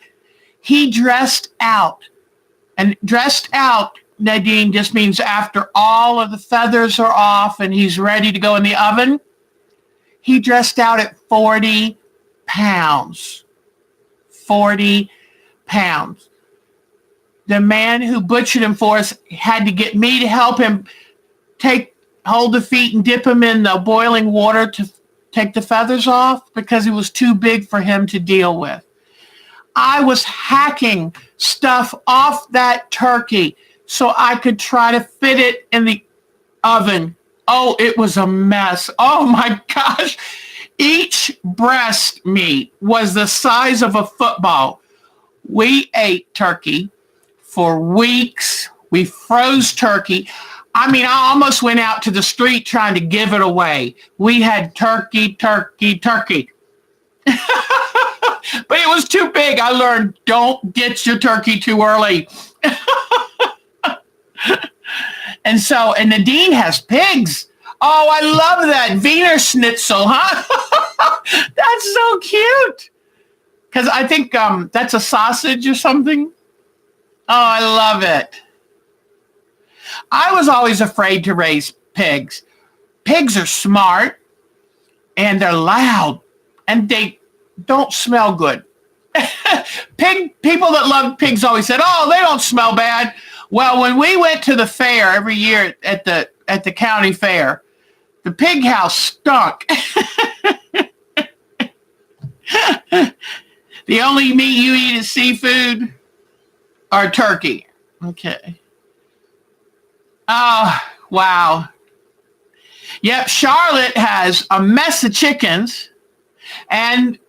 he dressed out. And dressed out, Nadine, just means after all of the feathers are off and he's ready to go in the oven. He dressed out at 40 pounds. 40 pounds. The man who butchered him for us had to get me to help him hold the feet and dip him in the boiling water to take the feathers off because it was too big for him to deal with. I was hacking stuff off that turkey so I could try to fit it in the oven. Oh, it was a mess. Oh my gosh. Each breast meat was the size of a football. We ate turkey for weeks. We froze turkey. I mean, I almost went out to the street trying to give it away. We had turkey, turkey, turkey. But it was too big. I learned, don't get your turkey too early. And Nadine has pigs. Oh, I love that. Wiener Schnitzel, huh? That's so cute. Because I think that's a sausage or something. Oh, I love it. I was always afraid to raise pigs. Pigs are smart and they're loud and they don't smell good. People that love pigs always said, "Oh, they don't smell bad." Well, when we went to the fair every year at the county fair, the pig house stunk. The only meat you eat is seafood or turkey. Okay. Oh, wow. Yep, Charlotte has a mess of chickens. And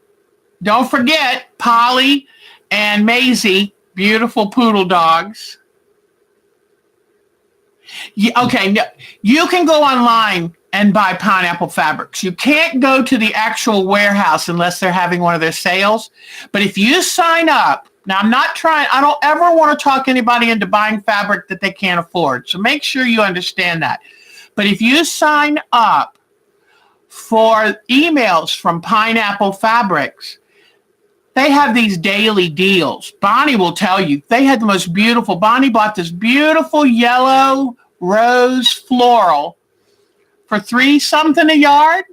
don't forget Polly and Maisie, beautiful poodle dogs. Okay, you can go online and buy Pineapple Fabrics. You can't go to the actual warehouse unless they're having one of their sales. But if you sign up, now I don't ever want to talk anybody into buying fabric that they can't afford. So make sure you understand that. But if you sign up for emails from Pineapple Fabrics, they have these daily deals. Bonnie will tell you, they had the most beautiful, Bonnie bought this beautiful yellow rose floral for $3 something a yard.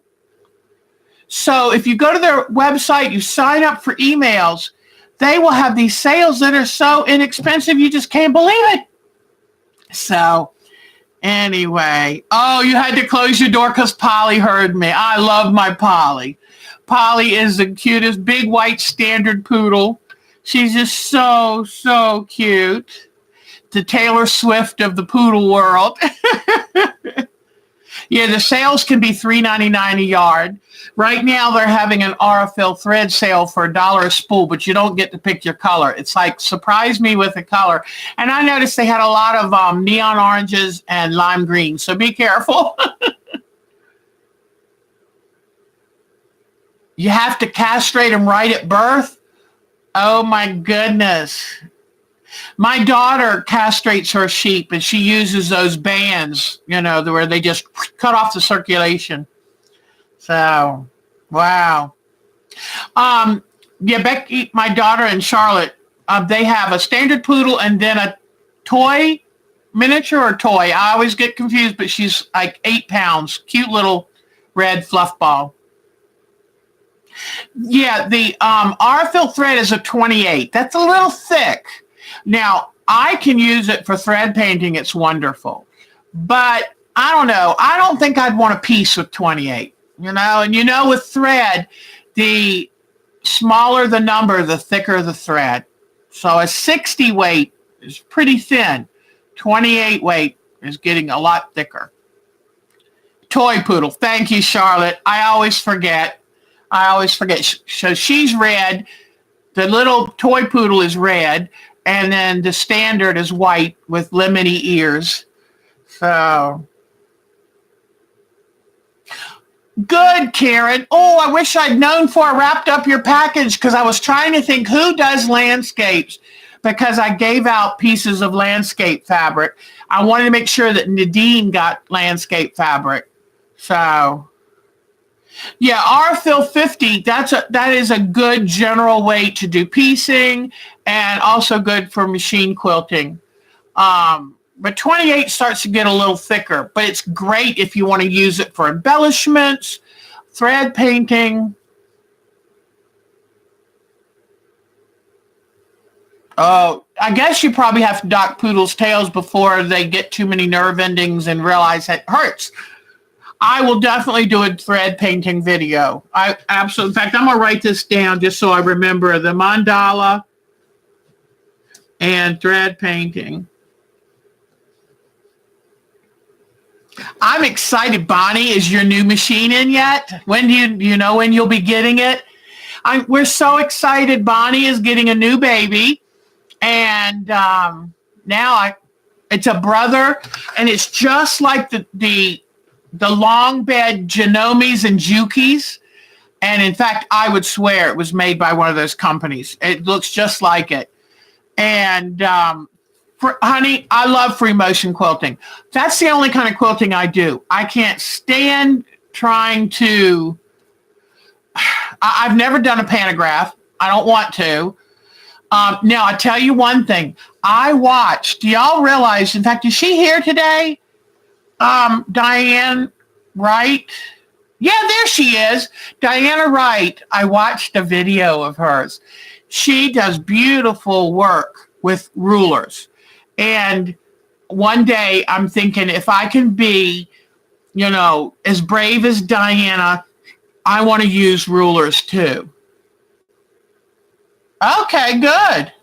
So if you go to their website, you sign up for emails, they will have these sales that are so inexpensive, you just can't believe it. So anyway, oh, you had to close your door because Polly heard me. I love my Polly. Polly is the cutest big white standard poodle. She's just so, so cute. The Taylor Swift of the poodle world. Yeah, the sales can be $3.99 a yard. Right now, they're having an Aurifil thread sale for $1 a spool, but you don't get to pick your color. It's like, surprise me with a color. And I noticed they had a lot of neon oranges and lime green, so be careful. You have to castrate them right at birth? Oh, my goodness. My daughter castrates her sheep, and she uses those bands, where they just cut off the circulation. So, wow. Yeah, Becky, my daughter and Charlotte, they have a standard poodle and then a toy, miniature or toy. I always get confused, but she's like 8 pounds. Cute little red fluff ball. Yeah, the Aurifil thread is a 28. That's a little thick. Now, I can use it for thread painting. It's wonderful. But I don't know. I don't think I'd want a piece with 28, And with thread, the smaller the number, the thicker the thread. So a 60 weight is pretty thin. 28 weight is getting a lot thicker. Toy poodle. Thank you, Charlotte. I always forget. So she's red. The little toy poodle is red. And then the standard is white with lemony ears. So good, Karen. Oh, I wish I'd known before I wrapped up your package because I was trying to think who does landscapes because I gave out pieces of landscape fabric. I wanted to make sure that Nadine got landscape fabric. So yeah, Aurifil 50, that is a good general way to do piecing and also good for machine quilting. But 28 starts to get a little thicker, but it's great if you want to use it for embellishments, thread painting. Oh, I guess you probably have to dock poodles' tails before they get too many nerve endings and realize it hurts. I will definitely do a thread painting video. I absolutely. In fact, I'm going to write this down just so I remember the mandala and thread painting. I'm excited. Bonnie, is your new machine in yet? When do you know when you'll be getting it? We're so excited. Bonnie is getting a new baby. And now It's a brother, and it's just like the long bed Janomis and Jukis. And in fact, I would swear it was made by one of those companies. It looks just like it. And honey, I love free motion quilting. That's the only kind of quilting I do. I can't stand trying to. I've never done a pantograph. I don't want to. Now, I tell you one thing. I watched. Do y'all realize? In fact, is she here today? Diane Wright. Yeah, there she is. Diana Wright. I watched a video of hers. She does beautiful work with rulers. And one day I'm thinking, if I can be, as brave as Diana, I want to use rulers too. Okay, good.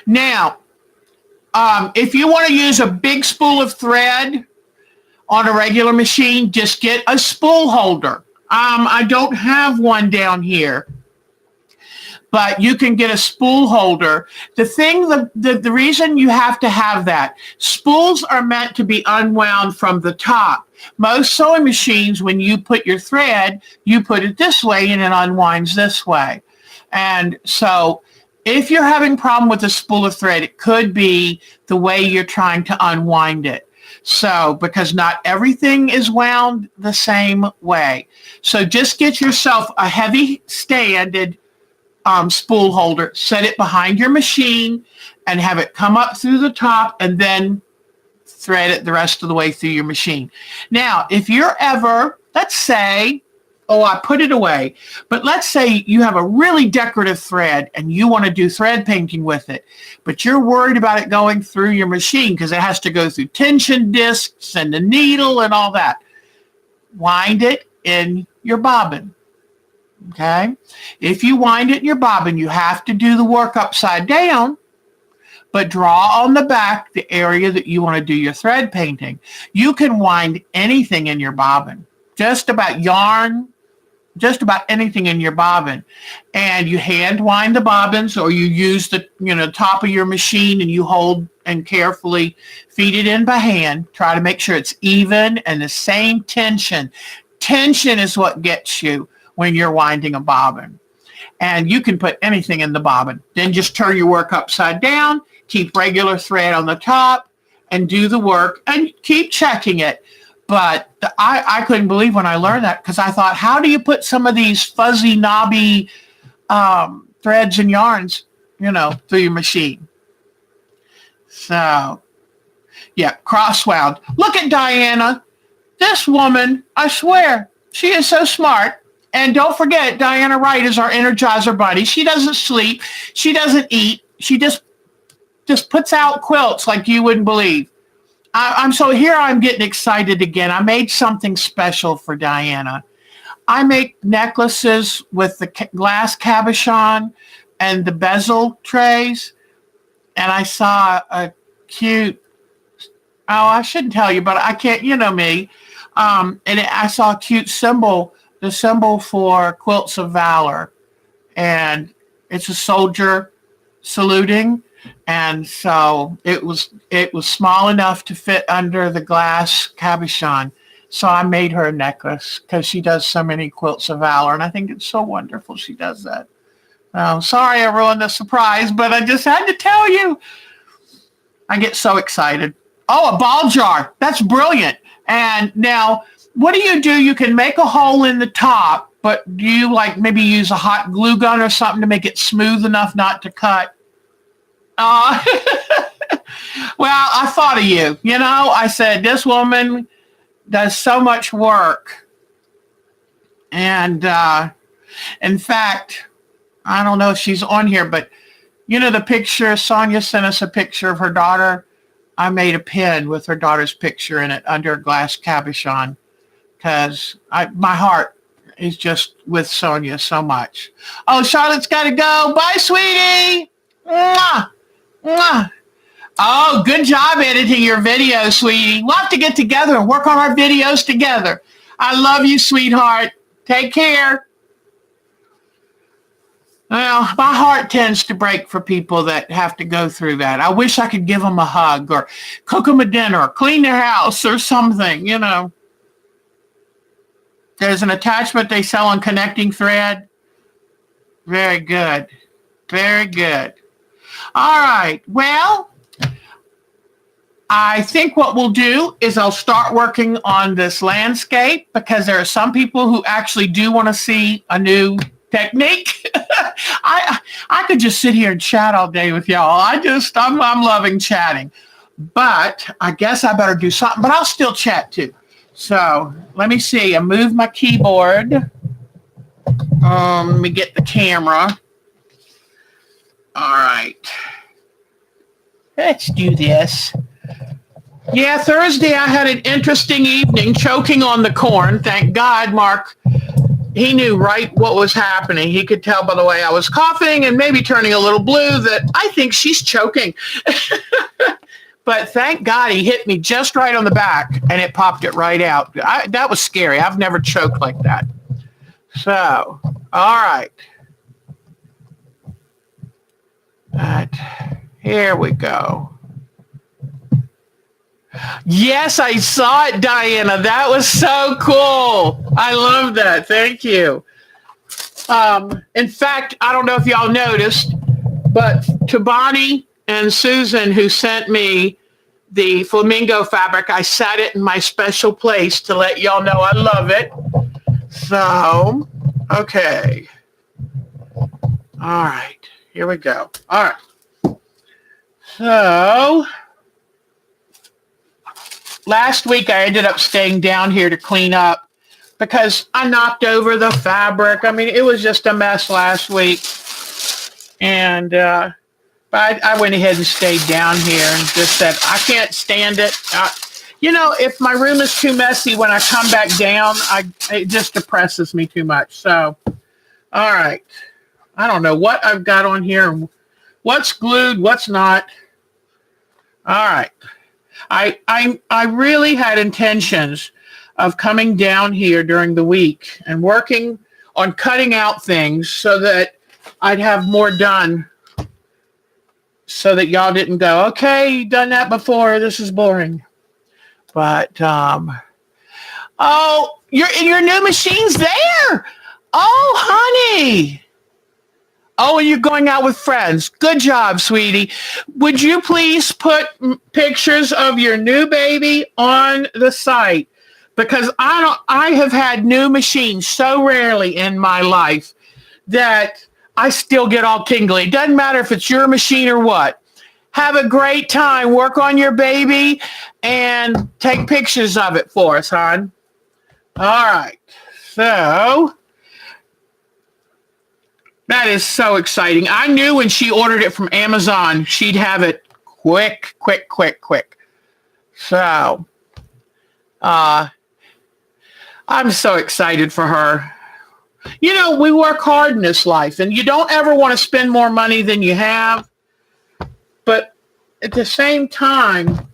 Now, if you want to use a big spool of thread on a regular machine, just get a spool holder. I don't have one down here, but you can get a spool holder. The reason you have to have that, spools are meant to be unwound from the top. Most sewing machines, when you put your thread, you put it this way and it unwinds this way. And so if you're having a problem with a spool of thread, it could be the way you're trying to unwind it. So, because not everything is wound the same way. So just get yourself a heavy standard spool holder, set it behind your machine and have it come up through the top and then thread it the rest of the way through your machine. Now, if you're ever, let's say, I put it away, but let's say you have a really decorative thread and you want to do thread painting with it, but you're worried about it going through your machine because it has to go through tension discs and the needle and all that. Wind it in your bobbin. Okay? If you wind it in your bobbin, you have to do the work upside down, but draw on the back the area that you want to do your thread painting. You can wind anything in your bobbin, just about yarn, just about anything in your bobbin. And you hand wind the bobbins, or you use the top of your machine and you hold and carefully feed it in by hand. Try to make sure it's even and the same tension. Tension is what gets you when you're winding a bobbin. And you can put anything in the bobbin. Then just turn your work upside down, keep regular thread on the top, and do the work, and keep checking it. But I couldn't believe when I learned that, because I thought, how do you put some of these fuzzy, knobby threads and yarns, through your machine? So, yeah, cross-wound. Look at Diana. This woman, I swear, she is so smart. And don't forget, Diana Wright is our Energizer buddy. She doesn't sleep. She doesn't eat. She just puts out quilts like you wouldn't believe. I'm getting excited again. I made something special for Diana. I make necklaces with the glass cabochon and the bezel trays. And I saw a cute, I shouldn't tell you, but I can't, me. I saw a cute symbol, the symbol for Quilts of Valor. And it's a soldier saluting. And so it was small enough to fit under the glass cabochon. So I made her a necklace because she does so many Quilts of Valor. And I think it's so wonderful she does that. Sorry I ruined the surprise, but I just had to tell you. I get so excited. Oh, a ball jar. That's brilliant. And now, what do? You can make a hole in the top, but do you maybe use a hot glue gun or something to make it smooth enough not to cut? Well, I thought of you. I said, this woman does so much work. And in fact, I don't know if she's on here, but the picture, Sonia sent us a picture of her daughter. I made a pin with her daughter's picture in it under a glass cabochon because my heart is just with Sonia so much. Oh, Charlotte's got to go. Bye, sweetie. Mwah. Mwah. Oh, good job editing your videos, sweetie. We'll have to get together and work on our videos together. I love you, sweetheart. Take care. Well, my heart tends to break for people that have to go through that. I wish I could give them a hug or cook them a dinner or clean their house or something, you know. There's an attachment they sell on Connecting Thread. Very good. Very good. All right. Well, I think what we'll do is I'll start working on this landscape because there are some people who actually do want to see a new technique. I could just sit here and chat all day with y'all. I'm loving chatting. But I guess I better do something, but I'll still chat too. So let me see. I move my keyboard. Let me get the camera. All right. Let's do this. Yeah, Thursday I had an interesting evening choking on the corn. Thank God, Mark. He knew right what was happening. He could tell by the way I was coughing and maybe turning a little blue that I think she's choking. But thank God he hit me just right on the back and it popped it right out. That was scary. I've never choked like that. So, all right. Here we go. Yes, I saw it, Diana. That was so cool. I love that. Thank you. In fact, I don't know if y'all noticed, but Tabani and Susan, who sent me the flamingo fabric, I set it in my special place to let y'all know I love it. So, okay. All right. Here we go. All right. So, last week I ended up staying down here to clean up because I knocked over the fabric. I mean, it was just a mess last week. And but I went ahead and stayed down here and just said, I can't stand it. You know, if my room is too messy when I come back down, it just depresses me too much. So, all right. I don't know what I've got on here. What's glued, what's not. All right. I really had intentions of coming down here during the week and working on cutting out things so that I'd have more done so that y'all didn't go, okay, you've done that before. This is boring. But, oh, your new machine's there. Oh, honey. Oh, and you're going out with friends. Good job, sweetie. Would you please put pictures of your new baby on the site? Because I have had new machines so rarely in my life that I still get all tingly. Doesn't matter if it's your machine or what. Have a great time. Work on your baby and take pictures of it for us, hon. All right. So that is so exciting. I knew when she ordered it from Amazon, she'd have it quick. So, I'm so excited for her. You know, we work hard in this life, and you don't ever want to spend more money than you have. But at the same time,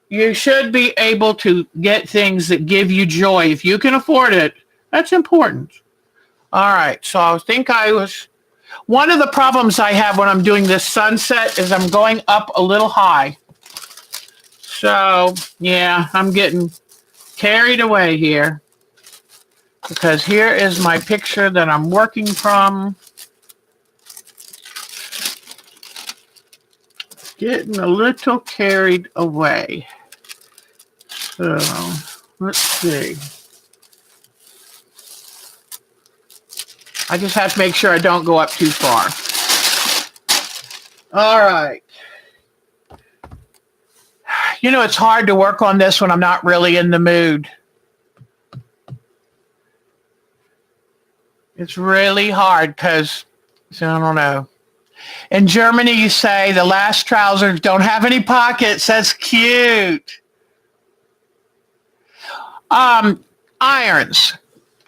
you should be able to get things that give you joy. If you can afford it, that's important. All right, so I think one of the problems I have when I'm doing this sunset is I'm going up a little high. So, yeah, I'm getting carried away here because here is my picture that I'm working from. Getting a little carried away. So, let's see. I just have to make sure I don't go up too far. All right. You know, it's hard to work on this when I'm not really in the mood. It's really hard because, I don't know. In Germany, you say the last trousers don't have any pockets. That's cute. Irons.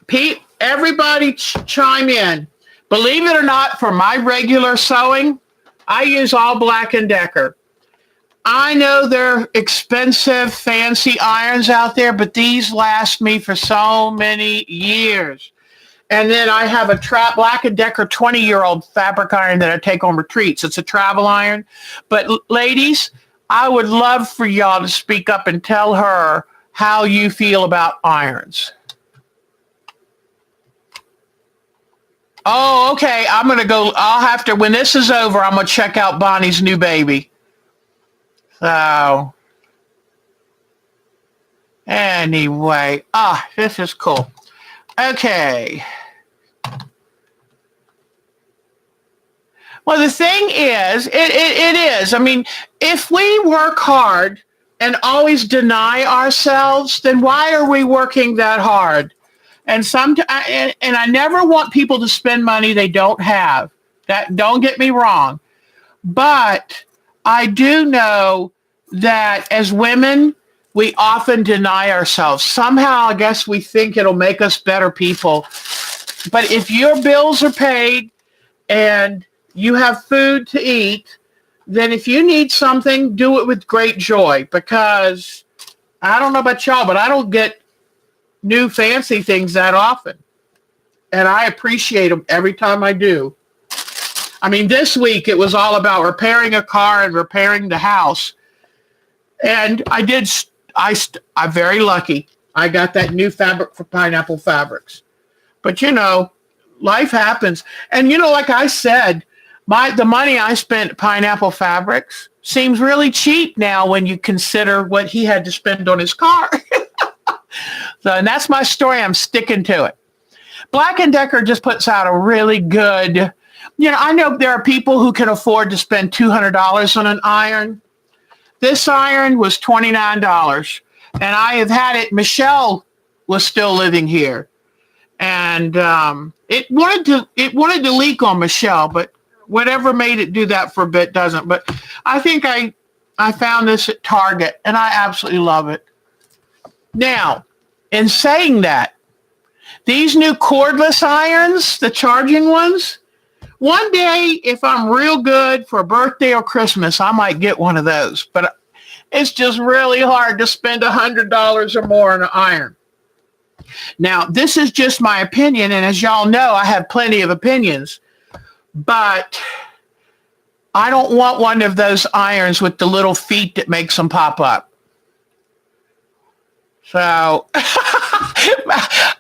Pete, everybody chime in. Believe it or not, for my regular sewing, I use all Black & Decker. I know they're expensive, fancy irons out there, but these last me for so many years. And then I have a Black& Decker 20-year-old fabric iron that I take on retreats. It's a travel iron. But ladies, I would love for y'all to speak up and tell her how you feel about irons. Oh, okay. I'm going to go. I'll have to, when this is over, I'm going to check out Bonnie's new baby. So, anyway. This is cool. Okay. Well, the thing is, it is. I mean, if we work hard and always deny ourselves, then why are we working that hard? And I never want people to spend money they don't have. That, don't get me wrong, but I do know that as women, we often deny ourselves. Somehow, I guess we think it'll make us better people. But if your bills are paid and you have food to eat, then if you need something, do it with great joy, because I don't know about y'all, but I don't get new fancy things that often. And I appreciate them every time I do. I mean, this week it was all about repairing a car and repairing the house. And I'm very lucky. I got that new fabric for Pineapple Fabrics. But life happens. And like I said, the money I spent at Pineapple Fabrics seems really cheap now when you consider what he had to spend on his car. And that's my story. I'm sticking to it. Black & Decker just puts out a really good, I know there are people who can afford to spend $200 on an iron. This iron was $29, and I have had it. Michelle was still living here, and it wanted to leak on Michelle, but whatever made it do that for a bit doesn't. But I think I found this at Target, and I absolutely love it. Now, in saying that, these new cordless irons, the charging ones, one day, if I'm real good for a birthday or Christmas, I might get one of those. But it's just really hard to spend $100 or more on an iron. Now, this is just my opinion, and as y'all know, I have plenty of opinions. But I don't want one of those irons with the little feet that makes them pop up. So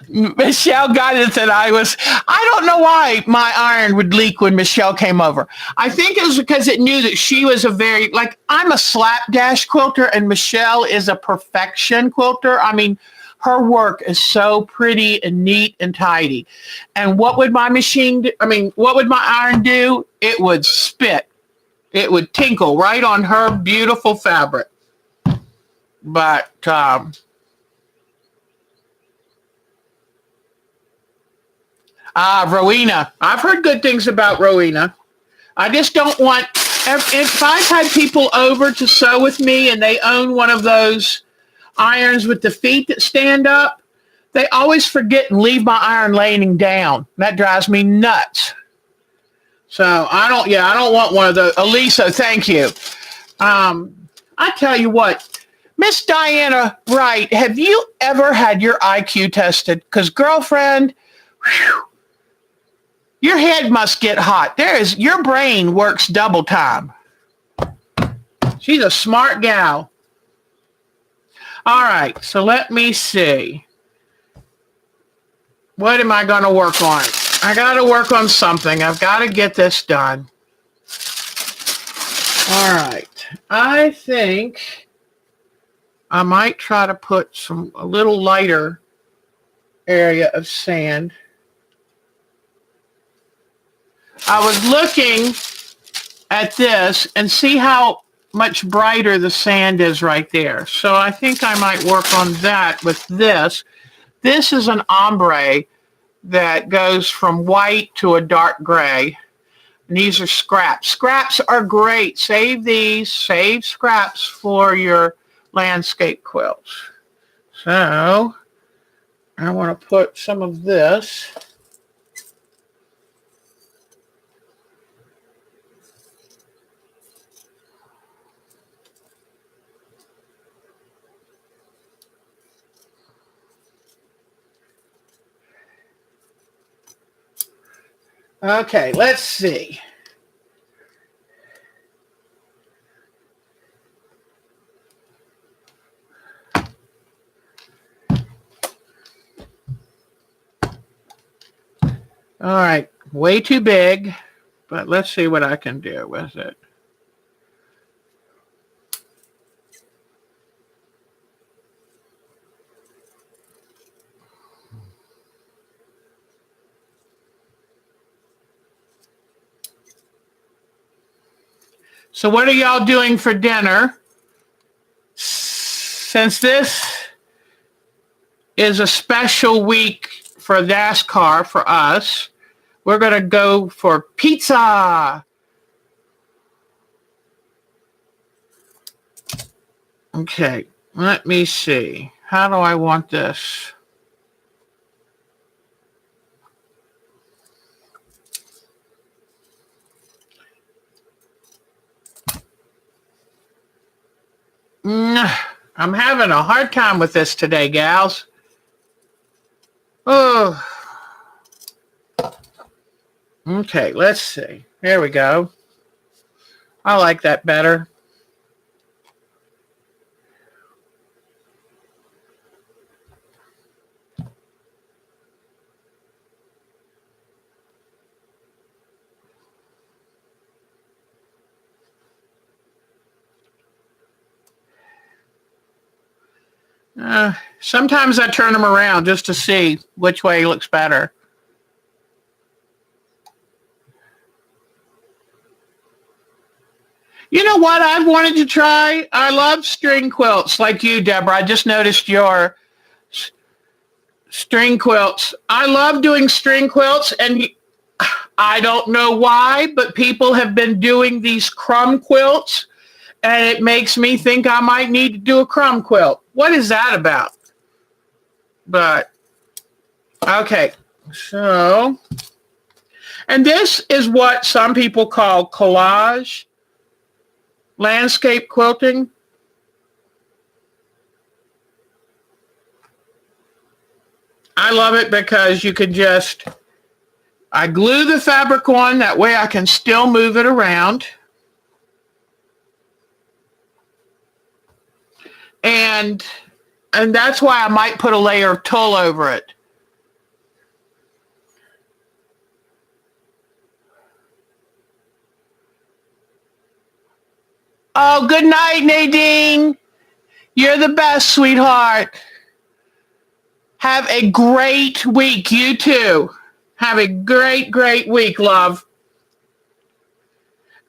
Michelle got it that I don't know why my iron would leak when Michelle came over. I think it was because it knew that she was I'm a slapdash quilter and Michelle is a perfection quilter. I mean, her work is so pretty and neat and tidy. And what would my what would my iron do? It would spit. It would tinkle right on her beautiful fabric. But, Rowena. I've heard good things about Rowena. I just don't want, if I've had people over to sew with me and they own one of those irons with the feet that stand up, they always forget and leave my iron laying down. That drives me nuts. So I don't want one of those. Elisa, thank you. I tell you what, Miss Diana Wright, have you ever had your IQ tested? Because girlfriend, your head must get hot. Your brain works double time. She's a smart gal. All right, so let me see. What am I going to work on? I got to work on something. I've got to get this done. All right. I think I might try to put a little lighter area of sand. I was looking at this and see how much brighter the sand is right there. So I think I might work on that with this. This is an ombre that goes from white to a dark gray. And these are scraps. Scraps are great. Save scraps for your landscape quilts. So I want to put some of this. Okay, let's see. All right, way too big, but let's see what I can do with it. So what are y'all doing for dinner? Since this is a special week for NASCAR for us, we're going to go for pizza. Okay, let me see. How do I want this? I'm having a hard time with this today, gals. Oh. Okay, let's see. There we go. I like that better. Sometimes I turn them around just to see which way looks better. You know what I've wanted to try? I love string quilts like you, Deborah. I just noticed your string quilts. I love doing string quilts, and I don't know why, but people have been doing these crumb quilts, and it makes me think I might need to do a crumb quilt. What is that about? But, okay, so, and this is what some people call collage landscape quilting. I love it because you can just, I glue the fabric on, that way I can still move it around. And that's why I might put a layer of tulle over it. Oh, good night, Nadine. You're the best, sweetheart. Have a great week. You too. Have a great, great week, love.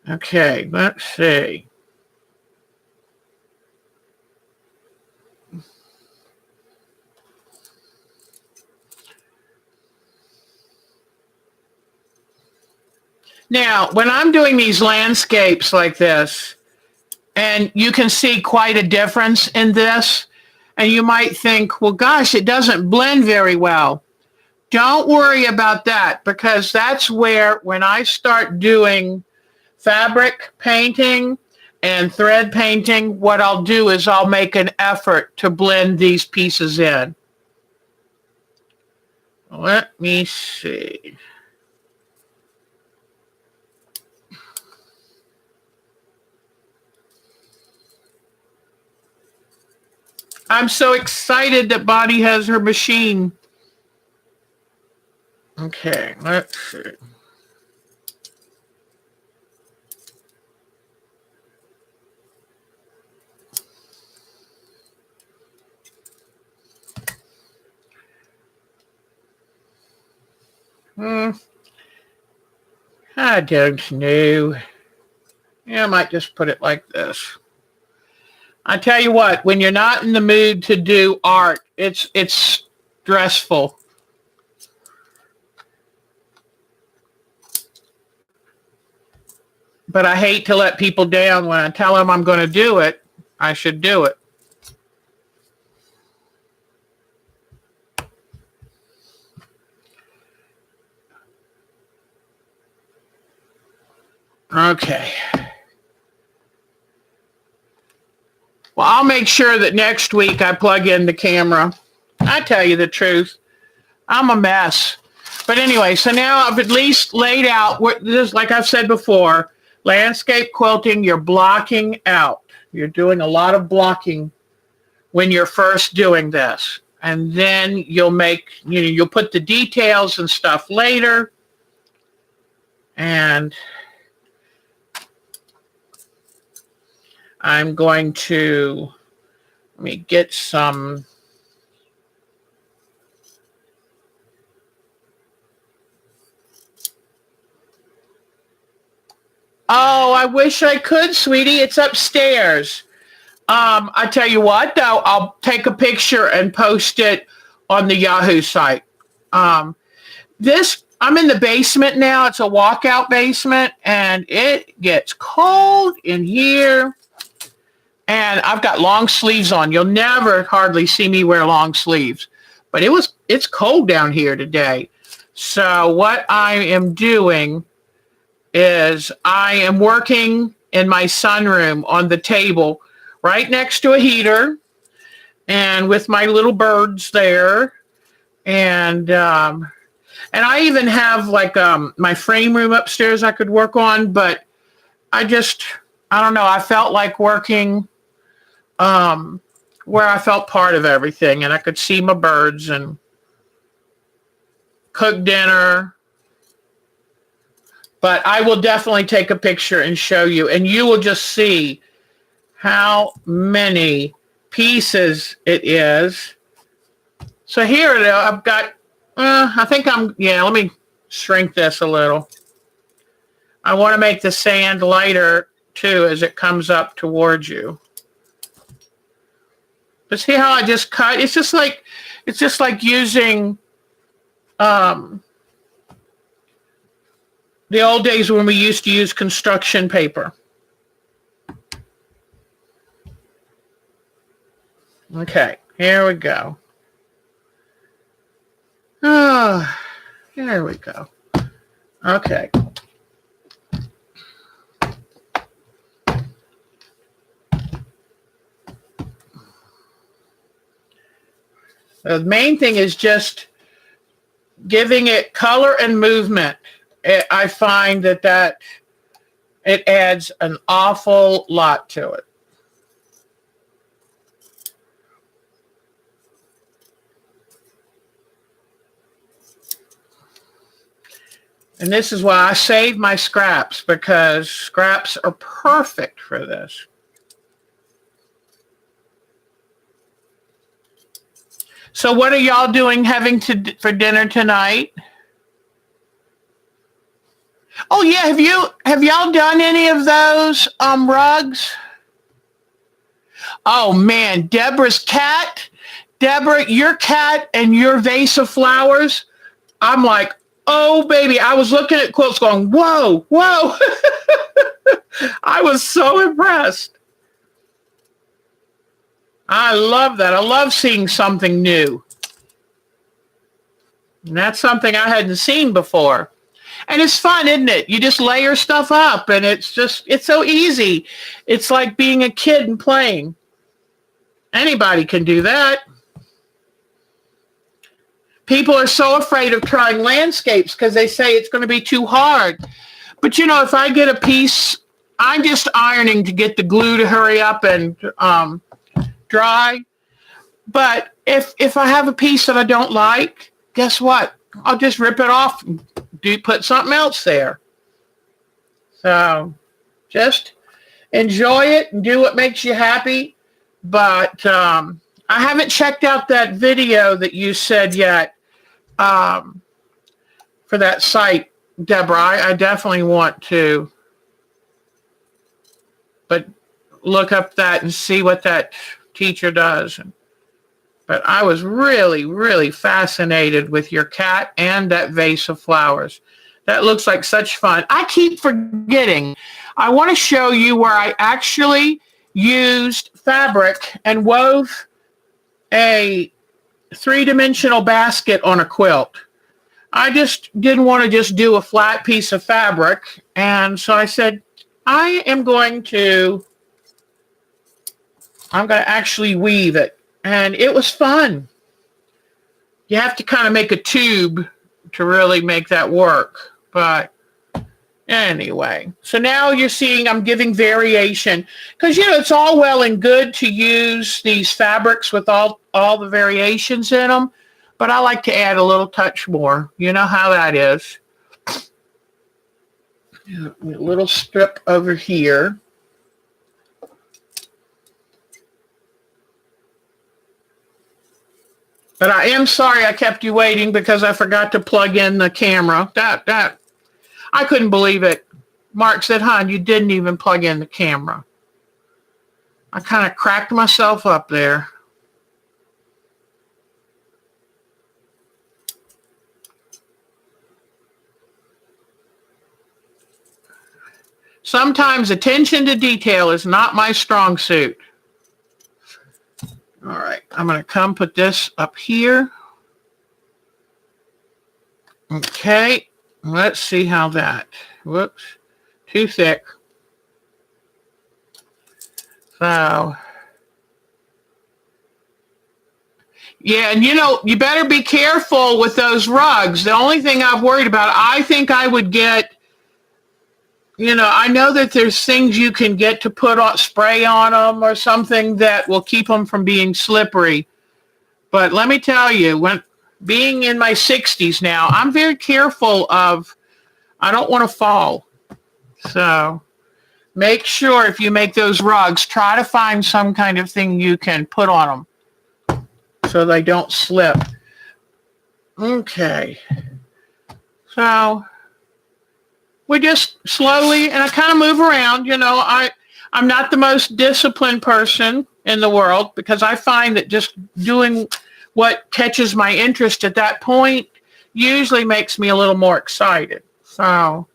Okay, let's see. Now, when I'm doing these landscapes like this, and you can see quite a difference in this, and you might think, well, gosh, it doesn't blend very well. Don't worry about that, because that's where, when I start doing fabric painting and thread painting, what I'll do is I'll make an effort to blend these pieces in. Let me see. I'm so excited that Bonnie has her machine. Okay, let's see. I don't know. Yeah, I might just put it like this. I tell you what, when you're not in the mood to do art, it's stressful. But I hate to let people down. When I tell them I'm going to do it, I should do it. Okay. Well, I'll make sure that next week I plug in the camera. I tell you the truth, I'm a mess. But anyway, so now I've at least laid out what this, like I've said before, landscape quilting, you're blocking out. You're doing a lot of blocking when you're first doing this. And then you'll put the details and stuff later. And I'm going to, let me get some. Oh, I wish I could, sweetie. It's upstairs. I tell you what, though, I'll take a picture and post it on the Yahoo site. I'm in the basement now. It's a walkout basement, and it gets cold in here. And I've got long sleeves on. You'll never hardly see me wear long sleeves. But it's cold down here today. So what I am doing is I am working in my sunroom on the table right next to a heater and with my little birds there. And I even have like my frame room upstairs I could work on, but I don't know. I felt like working where I felt part of everything, and I could see my birds and cook dinner. But I will definitely take a picture and show you, and you will just see how many pieces it is. So here I've got, let me shrink this a little. I want to make the sand lighter too as it comes up towards you. But see how I just cut? It's just like using the old days when we used to use construction paper. Okay, here we go. Oh, there we go. Okay. The main thing is just giving it color and movement. I find that it adds an awful lot to it. And this is why I save my scraps, because scraps are perfect for this. So what are y'all doing for dinner tonight? Oh yeah, have y'all done any of those rugs? Oh man, Deborah, your cat and your vase of flowers. I'm like, oh baby, I was looking at quilts going, whoa, whoa. I was so impressed. I love that. I love seeing something new. And that's something I hadn't seen before. And it's fun, isn't it? You just layer stuff up and it's so easy. It's like being a kid and playing. Anybody can do that. People are so afraid of trying landscapes because they say it's going to be too hard. But you know, if I get a piece, I'm just ironing to get the glue to hurry up and dry. But if I have a piece that I don't like, guess what? I'll just rip it off and put something else there. So just enjoy it and do what makes you happy. But I haven't checked out that video that you said yet for that site, Deborah. I definitely want to look up that and see what that teacher does. But I was really, really fascinated with your cat and that vase of flowers. That looks like such fun. I keep forgetting. I want to show you where I actually used fabric and wove a 3-dimensional basket on a quilt. I just didn't want to just do a flat piece of fabric. And so I said, I'm going to actually weave it. And it was fun. You have to kind of make a tube to really make that work. But anyway, so now you're seeing I'm giving variation because, it's all well and good to use these fabrics with all the variations in them, but I like to add a little touch more. You know how that is. A little strip over here. But I am sorry I kept you waiting because I forgot to plug in the camera. That I couldn't believe it. Mark said, "Hon, you didn't even plug in the camera." I kind of cracked myself up there. Sometimes attention to detail is not my strong suit. All right, I'm going to come put this up here. Okay, let's see how that, whoops, too thick. So, yeah, and you better be careful with those rugs. The only thing I've worried about, I think I would get, I know that there's things you can get to put on spray on them or something that will keep them from being slippery. But let me tell you, when being in my 60s now, I'm very careful I don't want to fall. So make sure if you make those rugs, try to find some kind of thing you can put on them so they don't slip. Okay. So we just slowly, and I kind of move around, I'm not the most disciplined person in the world because I find that just doing what catches my interest at that point usually makes me a little more excited. So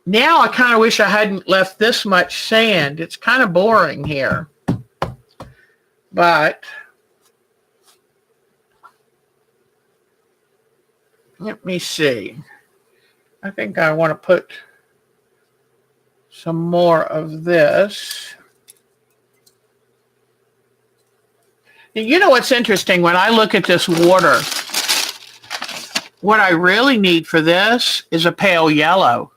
now I kind of wish I hadn't left this much sand. It's kind of boring here. But let me see. I think I want to put some more of this. You know what's interesting? When I look at this water, what I really need for this is a pale yellow.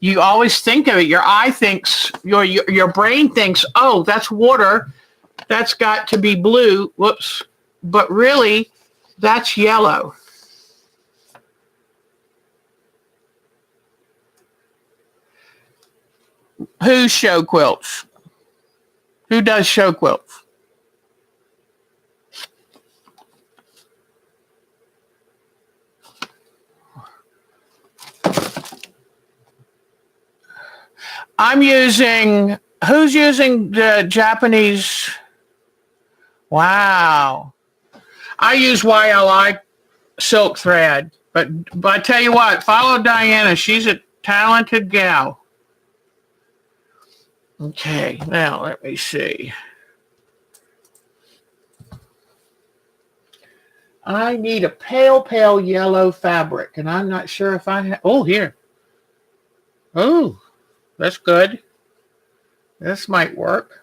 You always think of it. Your eye thinks, your brain thinks, oh, that's water. That's got to be blue. Whoops. But really, that's yellow. Who show quilts? Who does show quilts? Who's using the Japanese? Wow. I use YLI silk thread, but I tell you what, follow Diana. She's a talented gal. Okay, now let me see. I need a pale yellow fabric, and I'm not sure if I have. Oh, here. Oh, that's good. This might work.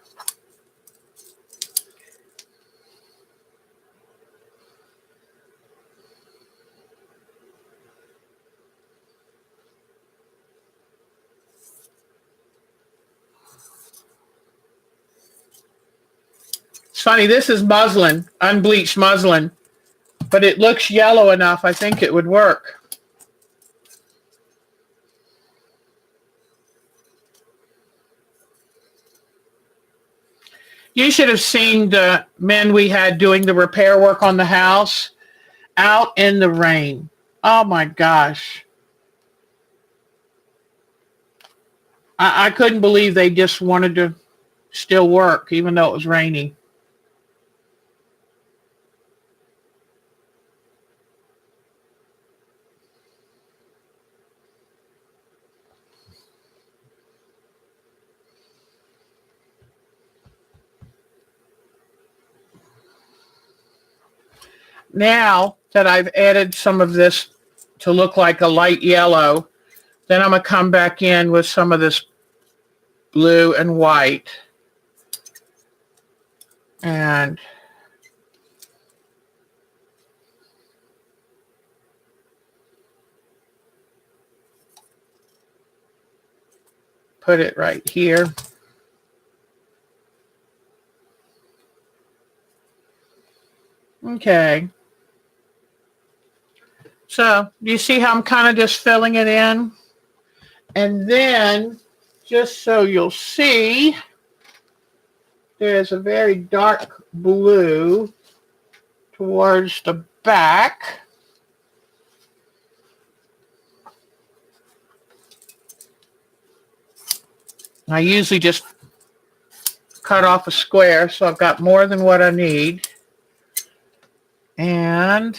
It's funny, this is muslin, unbleached muslin, but it looks yellow enough. I think it would work. You should have seen the men we had doing the repair work on the house out in the rain. Oh my gosh. I couldn't believe they just wanted to still work even though it was raining. Now that I've added some of this to look like a light yellow, then I'm going to come back in with some of this blue and white. And put it right here. Okay. So you see how I'm kind of just filling it in? And then, just so you'll see, there's a very dark blue towards the back. I usually just cut off a square, so I've got more than what I need. And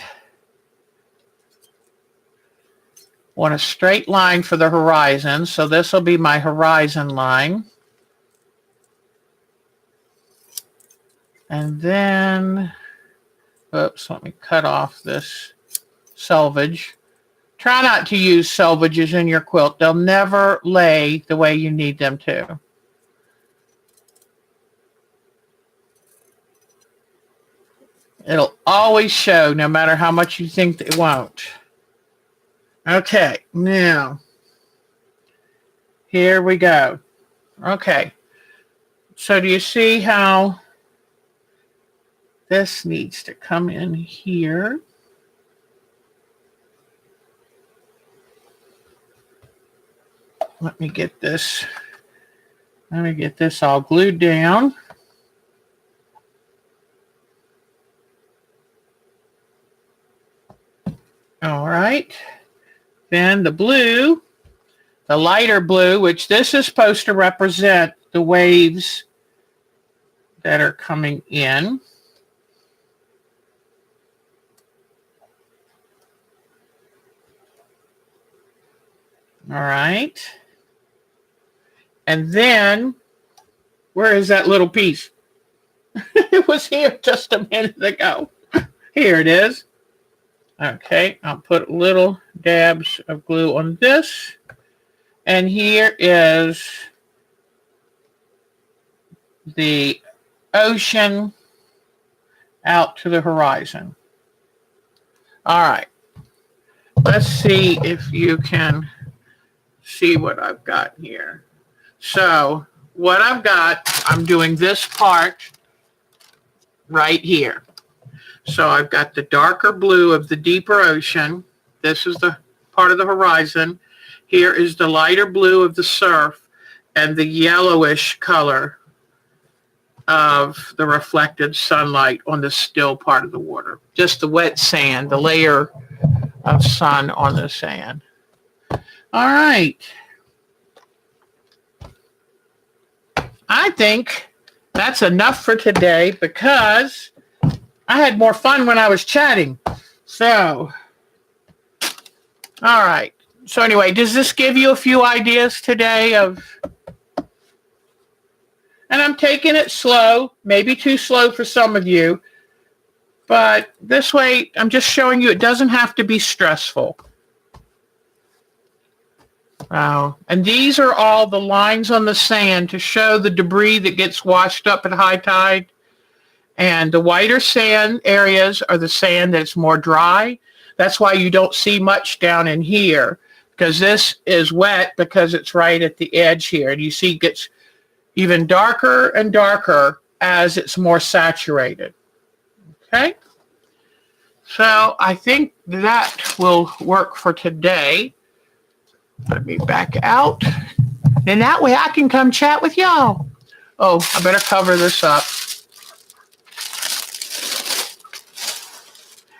want a straight line for the horizon, so this will be my horizon line. And then, oops, let me cut off this selvage. Try not to use selvages in your quilt. They'll never lay the way you need them to. It'll always show, no matter how much you think it won't. Okay, now, here we go. Okay, so do you see how this needs to come in here? Let me get this all glued down. All right. Then the blue, the lighter blue, which this is supposed to represent the waves that are coming in. All right. And then, where is that little piece? It was here just a minute ago. Here it is. Okay, I'll put little dabs of glue on this. And here is the ocean out to the horizon. All right. Let's see if you can see what I've got here. So what I've got, I'm doing this part right here. So I've got the darker blue of the deeper ocean. This is the part of the horizon. Here is the lighter blue of the surf and the yellowish color of the reflected sunlight on the still part of the water. Just the wet sand, the layer of sun on the sand. All right. I think that's enough for today because I had more fun when I was chatting. So, all right. So anyway, does this give you a few ideas today of, and I'm taking it slow, maybe too slow for some of you, but this way I'm just showing you it doesn't have to be stressful. And these are all the lines on the sand to show the debris that gets washed up at high tide. And the whiter sand areas are the sand that's more dry. That's why you don't see much down in here, because this is wet because it's right at the edge here. And you see it gets even darker and darker as it's more saturated. Okay? So I think that will work for today. Let me back out. Then that way I can come chat with y'all. Oh, I better cover this up.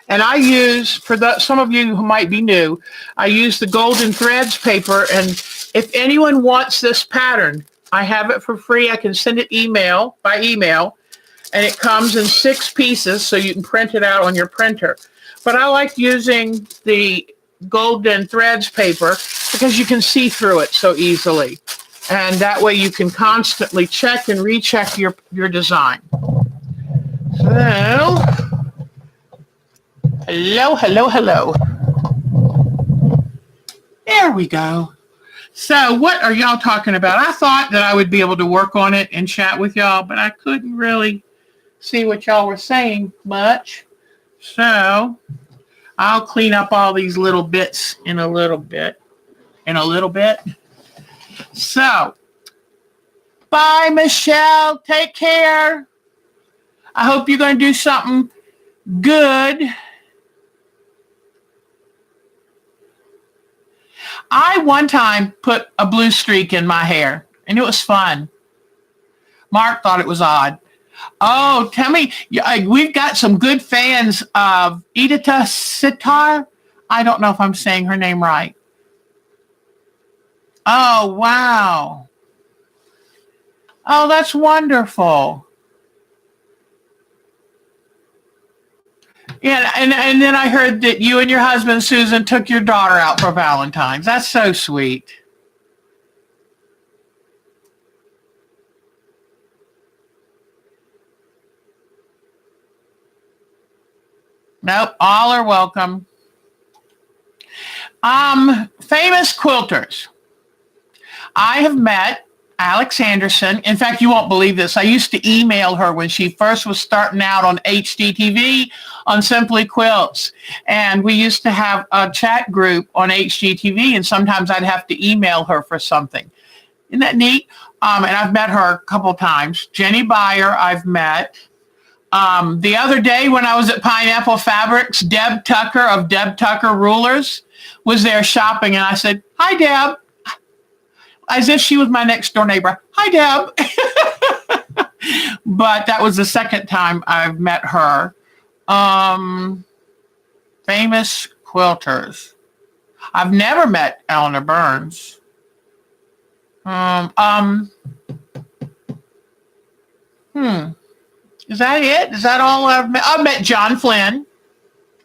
And I use, for some of you who might be new, I use the Golden Threads paper. And if anyone wants this pattern, I have it for free. I can send it by email, and it comes in 6 pieces, so you can print it out on your printer. But I like using the Golden Threads paper because you can see through it so easily. And that way you can constantly check and recheck your design. So, hello. There we go. So what are y'all talking about? I thought that I would be able to work on it and chat with y'all, but I couldn't really see what y'all were saying much. So I'll clean up all these little bits in a little bit. So Bye, Michelle. Take care. I hope you're going to do something good. I one time put a blue streak in my hair, and it was fun. Mark thought it was odd. Oh, tell me, we've got some good fans of Edita Sitar. I don't know if I'm saying her name right. Oh, wow. Oh, that's wonderful. Yeah, and then I heard that you and your husband, Susan, took your daughter out for Valentine's. That's so sweet. Nope, all are welcome. Famous quilters. I have met Alex Anderson. In fact, you won't believe this. I used to email her when she first was starting out on HGTV on Simply Quilts. And we used to have a chat group on HGTV, and sometimes I'd have to email her for something. Isn't that neat? And I've met her a couple times. Jenny Beyer, I've met. The other day when I was at Pineapple Fabrics, Deb Tucker of Deb Tucker Rulers was there shopping, and I said, "Hi, Deb," as if she was my next door neighbor. "Hi, Deb." But that was the second time I've met her. Famous quilters. I've never met Eleanor Burns. Is that it? Is that all I've met? I've met John Flynn.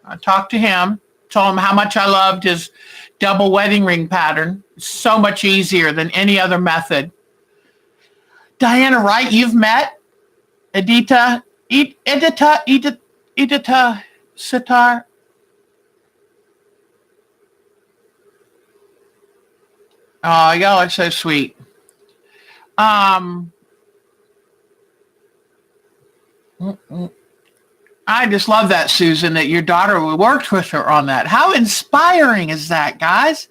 I talked to him, told him how much I loved his double wedding ring pattern. It's so much easier than any other method. Diana Wright, you've met. Edita Sitar. Oh, y'all are so sweet. I just love that, Susan, that your daughter worked with her on that. How inspiring is that, guys?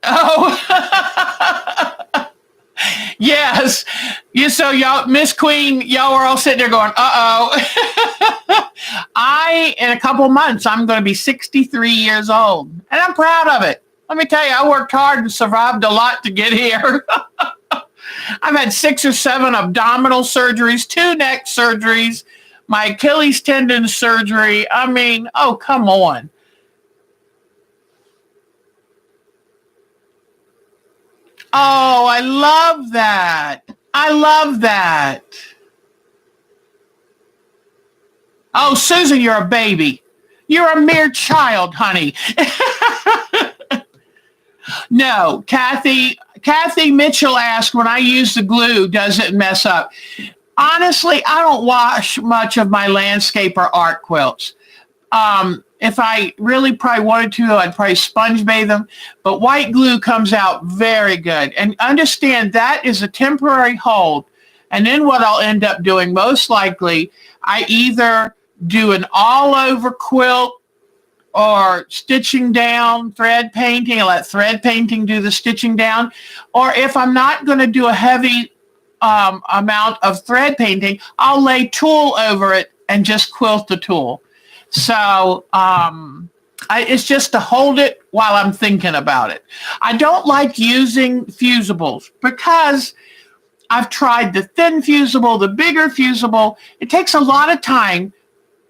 Oh, yes. So y'all, Miss Queen, y'all were all sitting there going, uh-oh. In a couple months, I'm going to be 63 years old, and I'm proud of it. Let me tell you, I worked hard and survived a lot to get here. I've had 6 or 7 abdominal surgeries, 2 neck surgeries, my Achilles tendon surgery. I mean, oh, come on. Oh, I love that. I love that. Oh, Susan, you're a baby. You're a mere child, honey. No, Kathy Mitchell asked, when I use the glue, does it mess up? Honestly, I don't wash much of my landscape or art quilts. If I really probably wanted to, I'd probably sponge bathe them. But white glue comes out very good. And understand that is a temporary hold. And then what I'll end up doing, most likely, I either do an all-over quilt or stitching down, thread painting, and let thread painting do the stitching down. Or if I'm not going to do a heavy amount of thread painting, I'll lay tulle over it and just quilt the tulle. So it's just to hold it while I'm thinking about it. I don't like using fusibles because I've tried the thin fusible, the bigger fusible. It takes a lot of time.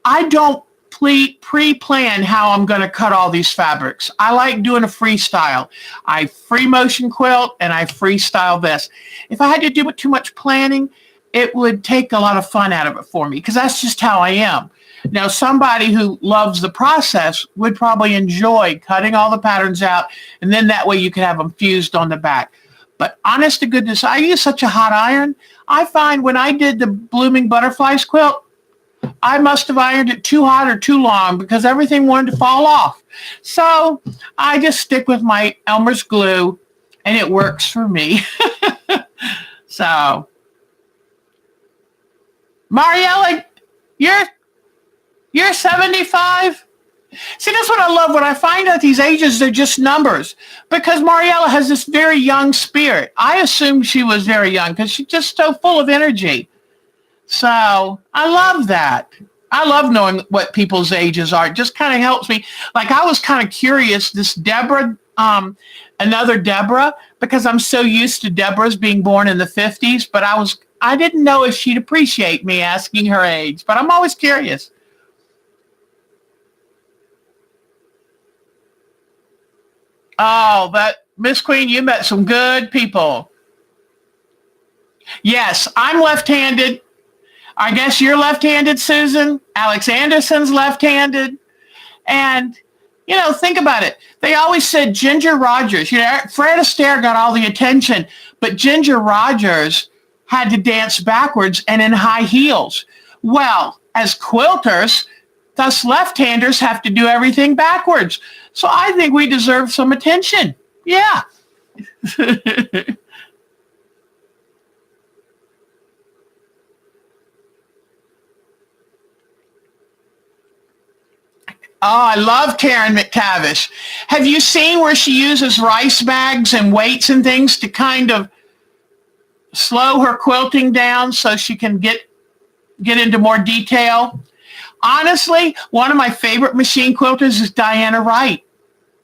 I don't pre-plan how I'm going to cut all these fabrics. I like doing a freestyle. I free motion quilt and I freestyle this. If I had to do it too much planning, it would take a lot of fun out of it for me because that's just how I am. Now, somebody who loves the process would probably enjoy cutting all the patterns out, and then that way you can have them fused on the back. But honest to goodness, I use such a hot iron. I find when I did the Blooming Butterflies quilt, I must have ironed it too hot or too long because everything wanted to fall off. So I just stick with my Elmer's glue, and it works for me. So Mariella, you're 75? See, that's what I love. When I find out these ages, they're just numbers. Because Mariella has this very young spirit. I assumed she was very young because she's just so full of energy. So I love that. I love knowing what people's ages are. It just kind of helps me. Like I was kind of curious, this Deborah, another Deborah, because I'm so used to Deborah's being born in the 50s, but I didn't know if she'd appreciate me asking her age, but I'm always curious. Oh, but Miss Queen, you met some good people. Yes, I'm left-handed. I guess you're left-handed, Susan. Alex Anderson's left-handed. And, think about it. They always said Ginger Rogers. Fred Astaire got all the attention, but Ginger Rogers had to dance backwards and in high heels. Well, as quilters, us left-handers have to do everything backwards. So I think we deserve some attention. Yeah. Oh, I love Karen McTavish. Have you seen where she uses rice bags and weights and things to kind of slow her quilting down so she can get into more detail? Honestly, one of my favorite machine quilters is Diana Wright.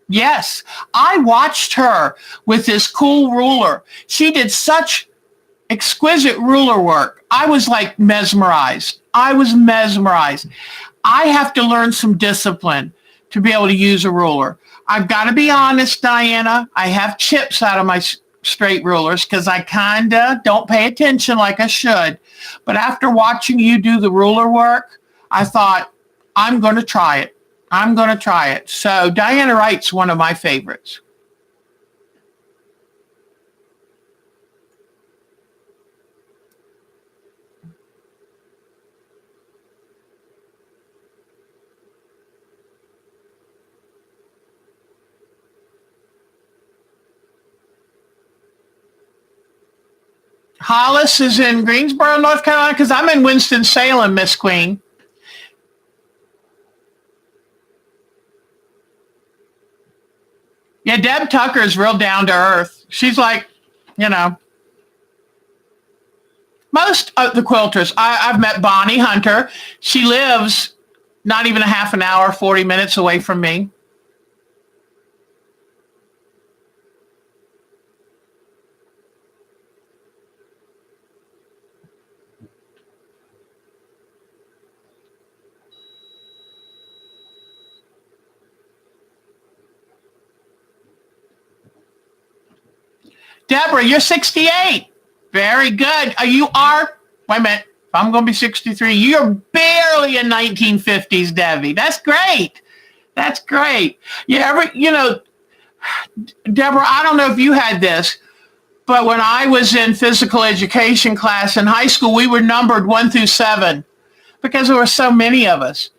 Yes, I watched her with this cool ruler. She did such exquisite ruler work. I was like mesmerized. I have to learn some discipline to be able to use a ruler. I've got to be honest, Diana. I have chips out of my straight rulers because I kind of don't pay attention like I should. But after watching you do the ruler work, I thought, I'm going to try it. So Diana Wright's one of my favorites. Hollis is in Greensboro, North Carolina, because I'm in Winston-Salem, Miss Queen. Yeah, Deb Tucker is real down to earth. She's like, most of the quilters. I've met Bonnie Hunter. She lives not even a half an hour, 40 minutes away from me. Deborah, you're 68. Very good. Wait a minute. If I'm going to be 63, you're barely a 1950s Debbie. That's great. Yeah, Deborah, I don't know if you had this, but when I was in physical education class in high school, we were numbered 1 through 7 because there were so many of us.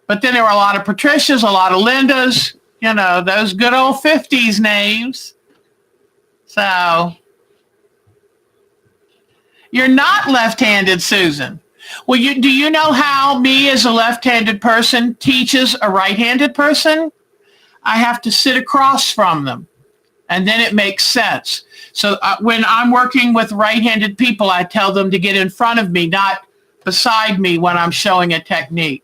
But then there were a lot of Patricias, a lot of Lindas, those good old 50s names. So you're not left-handed, Susan. Well, do you know how me as a left-handed person teaches a right-handed person? I have to sit across from them, and then it makes sense. So when I'm working with right-handed people, I tell them to get in front of me, not beside me when I'm showing a technique.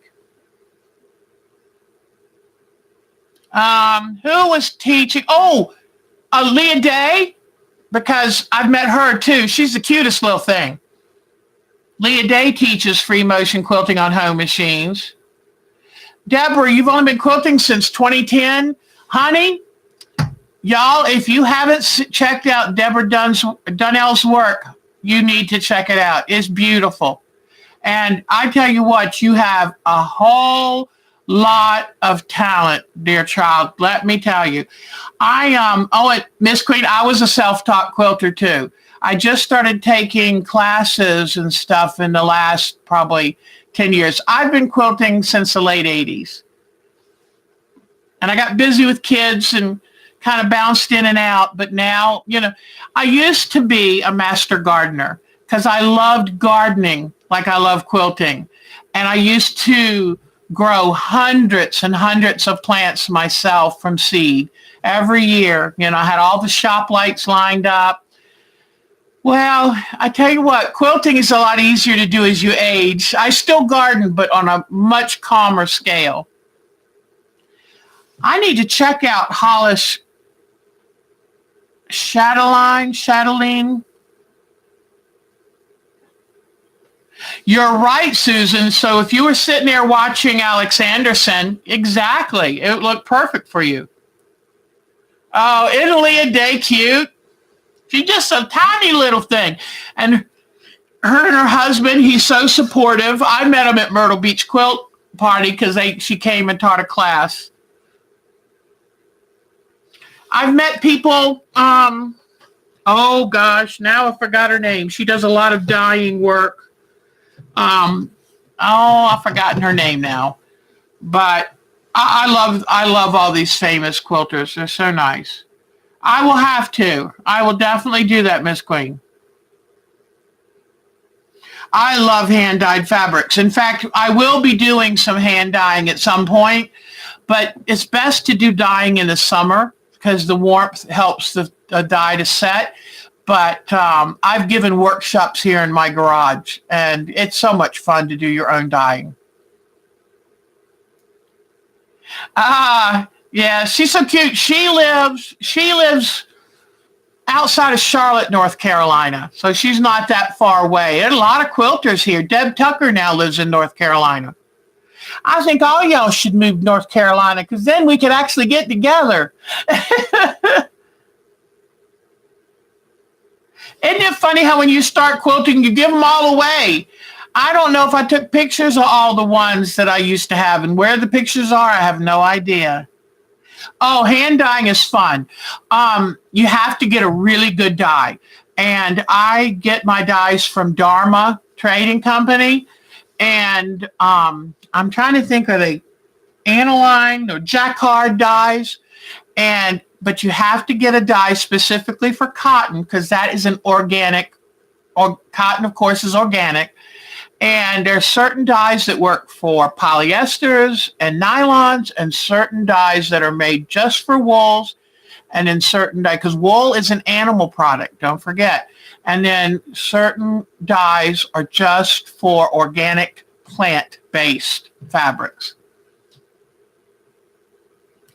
Who was teaching? Oh, Leah Day, because I've met her too. She's the cutest little thing. Leah Day teaches free motion quilting on home machines. Deborah, you've only been quilting since 2010. Honey, y'all, if you haven't checked out Deborah Dunnell's work, you need to check it out. It's beautiful. And I tell you what, you have a whole lot of talent, dear child. Let me tell you. Miss Queen, I was a self-taught quilter too. I just started taking classes and stuff in the last probably 10 years. I've been quilting since the late 80s. And I got busy with kids and kind of bounced in and out. But now, I used to be a master gardener because I loved gardening like I love quilting. And I used to grow hundreds and hundreds of plants myself from seed every year. You know, I had all the shop lights lined up. Well, I tell you what, quilting is a lot easier to do as you age. I still garden, but on a much calmer scale. I need to check out Hollis Chatelaine. You're right, Susan. So if you were sitting there watching Alex Anderson, exactly, it would look perfect for you. Oh, Italy a day cute. She's just a tiny little thing. And her husband, he's so supportive. I met him at Myrtle Beach Quilt Party because she came and taught a class. I've met people, oh gosh, now I forgot her name. She does a lot of dyeing work. I've forgotten her name now. But I love all these famous quilters. They're so nice. I will definitely do that, Miss Queen. I love hand-dyed fabrics. In fact, I will be doing some hand dyeing at some point, but it's best to do dyeing in the summer because the warmth helps the dye to set. But I've given workshops here in my garage, and it's so much fun to do your own dyeing. Yeah, she's so cute. She lives outside of Charlotte, North Carolina, so she's not that far away. There are a lot of quilters here. Deb Tucker now lives in North Carolina. I think all y'all should move to North Carolina because then we could actually get together. Isn't it funny how when you start quilting, you give them all away? I don't know if I took pictures of all the ones that I used to have, and where the pictures are, I have no idea. Oh, hand dyeing is fun. You have to get a really good dye. And I get my dyes from Dharma Trading Company. And I'm trying to think, are they aniline or jacquard dyes? But you have to get a dye specifically for cotton because that is an organic, or cotton, of course, is organic. And there are certain dyes that work for polyesters and nylons and certain dyes that are made just for wools and in certain dyes, because wool is an animal product, don't forget. And then certain dyes are just for organic plant-based fabrics.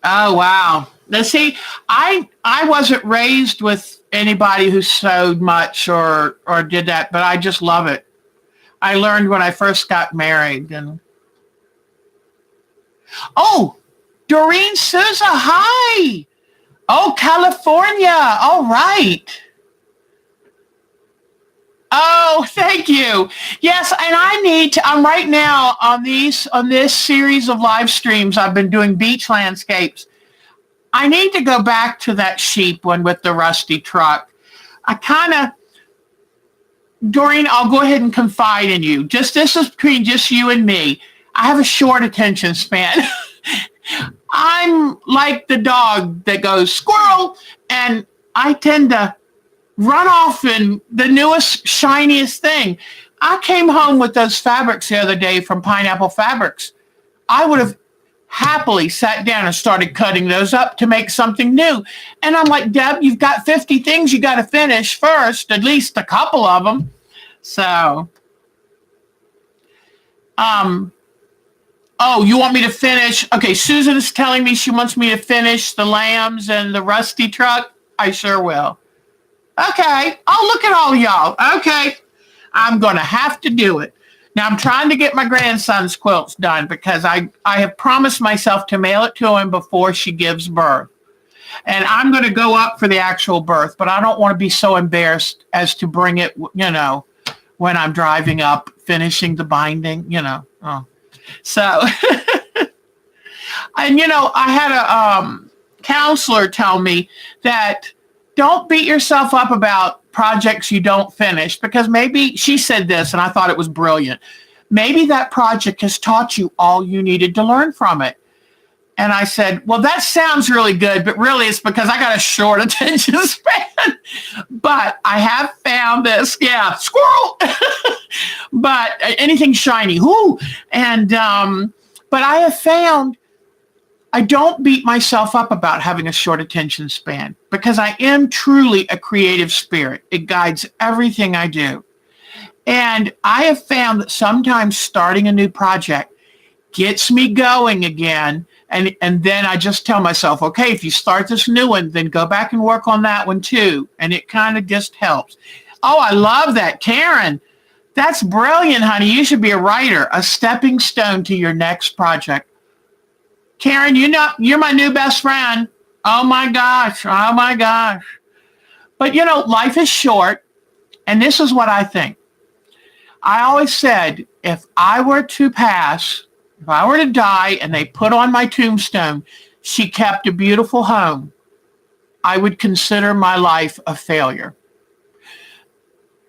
Oh, wow. Now, see, I wasn't raised with anybody who sewed much or did that, but I just love it. I learned when I first got married. And oh, Doreen Souza, hi. Oh, California. All right. Oh, thank you. Yes, and I'm right now on this series of live streams. I've been doing beach landscapes. I need to go back to that sheep one with the rusty truck. Doreen, I'll go ahead and confide in you. This is between just you and me. I have a short attention span. I'm like the dog that goes squirrel, and I tend to run off in the newest, shiniest thing. I came home with those fabrics the other day from Pineapple Fabrics. I would have happily sat down and started cutting those up to make something new. And I'm like, Deb, you've got 50 things you got to finish first, at least a couple of them. So, oh, you want me to finish? Okay, Susan is telling me she wants me to finish the lambs and the rusty truck. I sure will. Okay, I'll look at all y'all. Okay, I'm going to have to do it. Now, I'm trying to get my grandson's quilts done because I have promised myself to mail it to him before she gives birth. And I'm going to go up for the actual birth, but I don't want to be so embarrassed as to bring it, when I'm driving up, finishing the binding, Oh. So, and, I had a counselor tell me that don't beat yourself up about projects you don't finish, because maybe she said this and I thought it was brilliant. Maybe that project has taught you all you needed to learn from it. And I said, well, that sounds really good, but really it's because I got a short attention span. But I have found this, yeah, squirrel. But anything shiny, whoo. And, but I have found I don't beat myself up about having a short attention span because I am truly a creative spirit. It guides everything I do. And I have found that sometimes starting a new project gets me going again. And then I just tell myself, okay, if you start this new one, then go back and work on that one too. And it kind of just helps. Oh, I love that. Karen, that's brilliant, honey. You should be a writer, a stepping stone to your next project. Karen, you know, you're my new best friend. Oh my gosh. Oh my gosh. But you know, life is short. And this is what I think. I always said, if I were to pass, if I were to die and they put on my tombstone, she kept a beautiful home, I would consider my life a failure.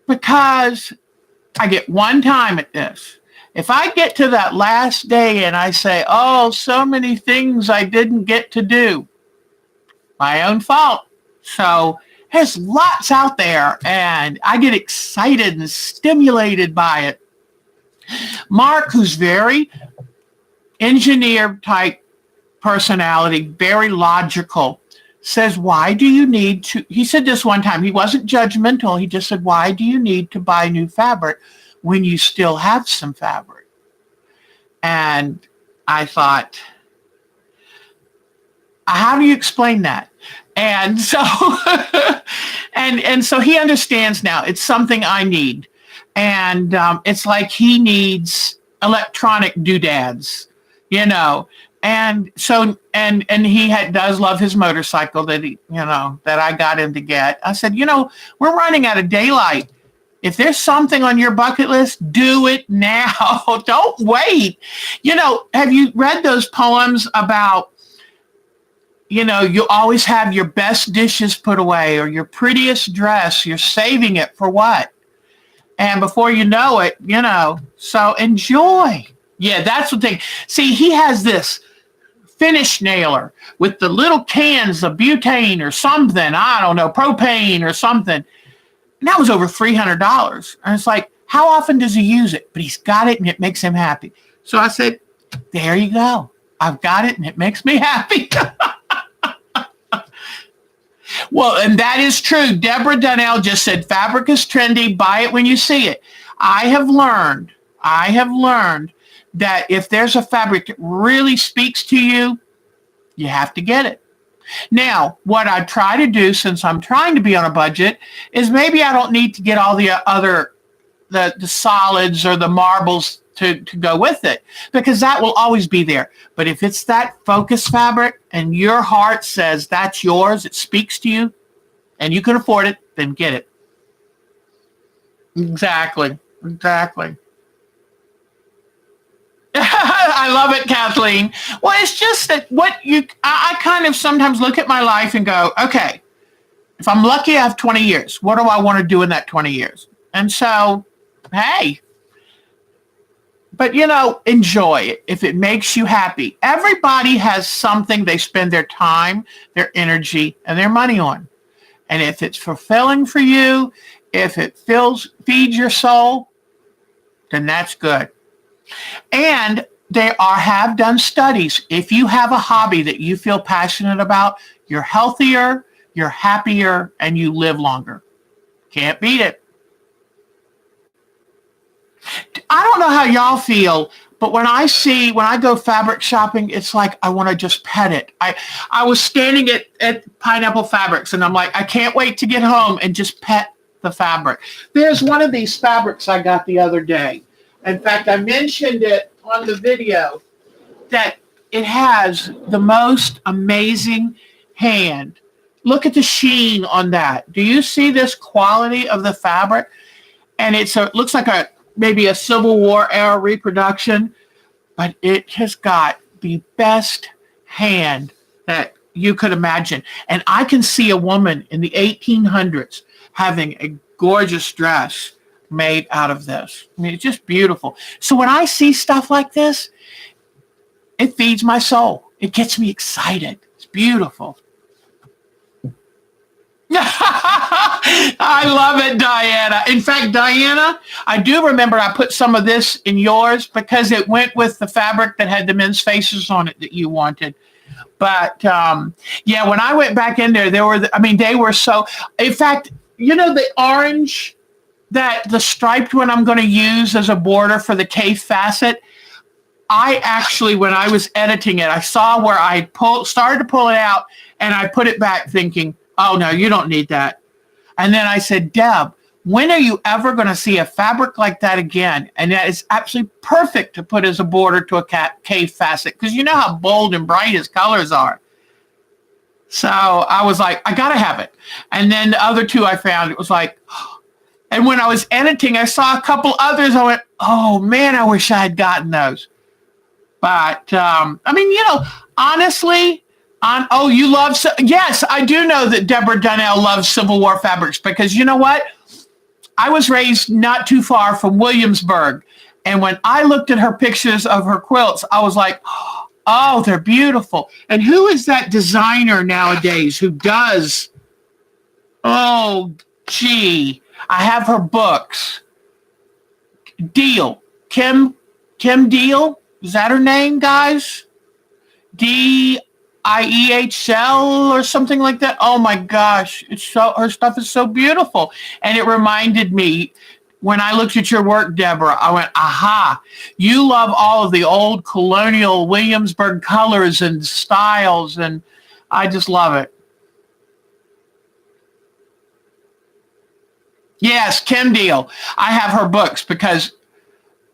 Because I get one time at this. If I get to that last day and I say, oh, so many things I didn't get to do, my own fault. So there's lots out there and I get excited and stimulated by it. Mark, who's very engineer type personality, very logical, says, why do you need to, he said this one time, he wasn't judgmental. He just said, why do you need to buy new fabric when you still have some fabric? And I thought, how do you explain that? And so, and so he understands now. It's something I need. And it's like he needs electronic doodads, you know. And so, and he does love his motorcycle that he, you know, that I got him to get. I said, you know, we're running out of daylight. If there's something on your bucket list, do it now. Don't wait. You know, have you read those poems about, you know, you always have your best dishes put away or your prettiest dress, you're saving it for what? And before you know it, you know, so enjoy. Yeah, that's the thing. See, he has this finish nailer with the little cans of butane or something, I don't know, propane or something. And that was over $300. And it's like, how often does he use it? But he's got it and it makes him happy. So I said, there you go. I've got it and it makes me happy. Well, and that is true. Deborah Donnell just said, fabric is trendy. Buy it when you see it. I have learned that if there's a fabric that really speaks to you, you have to get it. Now, what I try to do, since I'm trying to be on a budget, is maybe I don't need to get all the other, the solids or the marbles to go with it, because that will always be there. But if it's that focus fabric and your heart says that's yours, it speaks to you, and you can afford it, then get it. Exactly. I love it, Kathleen. Well, it's just that I kind of sometimes look at my life and go, okay, if I'm lucky, I have 20 years. What do I want to do in that 20 years? And so, hey, but you know, enjoy it if it makes you happy. Everybody has something they spend their time, their energy, and their money on. And if it's fulfilling for you, if it feeds your soul, then that's good. And they have done studies. If you have a hobby that you feel passionate about, you're healthier, you're happier, and you live longer. Can't beat it. I don't know how y'all feel, but when I go fabric shopping, it's like I want to just pet it. I was standing at Pineapple Fabrics, and I'm like, I can't wait to get home and just pet the fabric. There's one of these fabrics I got the other day. In fact, I mentioned it on the video that it has the most amazing hand. Look at the sheen on that. Do you see this quality of the fabric? And it looks like maybe a Civil War era reproduction, but it has got the best hand that you could imagine. And I can see a woman in the 1800s having a gorgeous dress made out of this. I mean, it's just beautiful. So when I see stuff like this, it feeds my soul. It gets me excited. It's beautiful. I love it, Diana. In fact, Diana, I do remember I put some of this in yours because it went with the fabric that had the men's faces on it that you wanted. But yeah, when I went back in there, they were so, in fact, the orange, that the striped one I'm going to use as a border for the K facet. I actually, when I was editing it, I saw where I started to pull it out and I put it back thinking, oh no, you don't need that. And then I said, Deb, when are you ever going to see a fabric like that again? And that is absolutely perfect to put as a border to a K facet because you know how bold and bright his colors are. So I was like, I got to have it. And then the other two I found, it was like, and when I was editing, I saw a couple others. I went, oh man, I wish I had gotten those. But honestly, you love, yes, I do know that Deborah Donnell loves Civil War fabrics because you know what? I was raised not too far from Williamsburg. And when I looked at her pictures of her quilts, I was like, oh, they're beautiful. And who is that designer nowadays who does, I have her books. Deal. Kim Deal. Is that her name, guys? Diehl or something like that. Oh my gosh. Her stuff is so beautiful. And it reminded me when I looked at your work, Deborah, I went, aha, you love all of the old colonial Williamsburg colors and styles. And I just love it. Yes, Kim Deal. I have her books because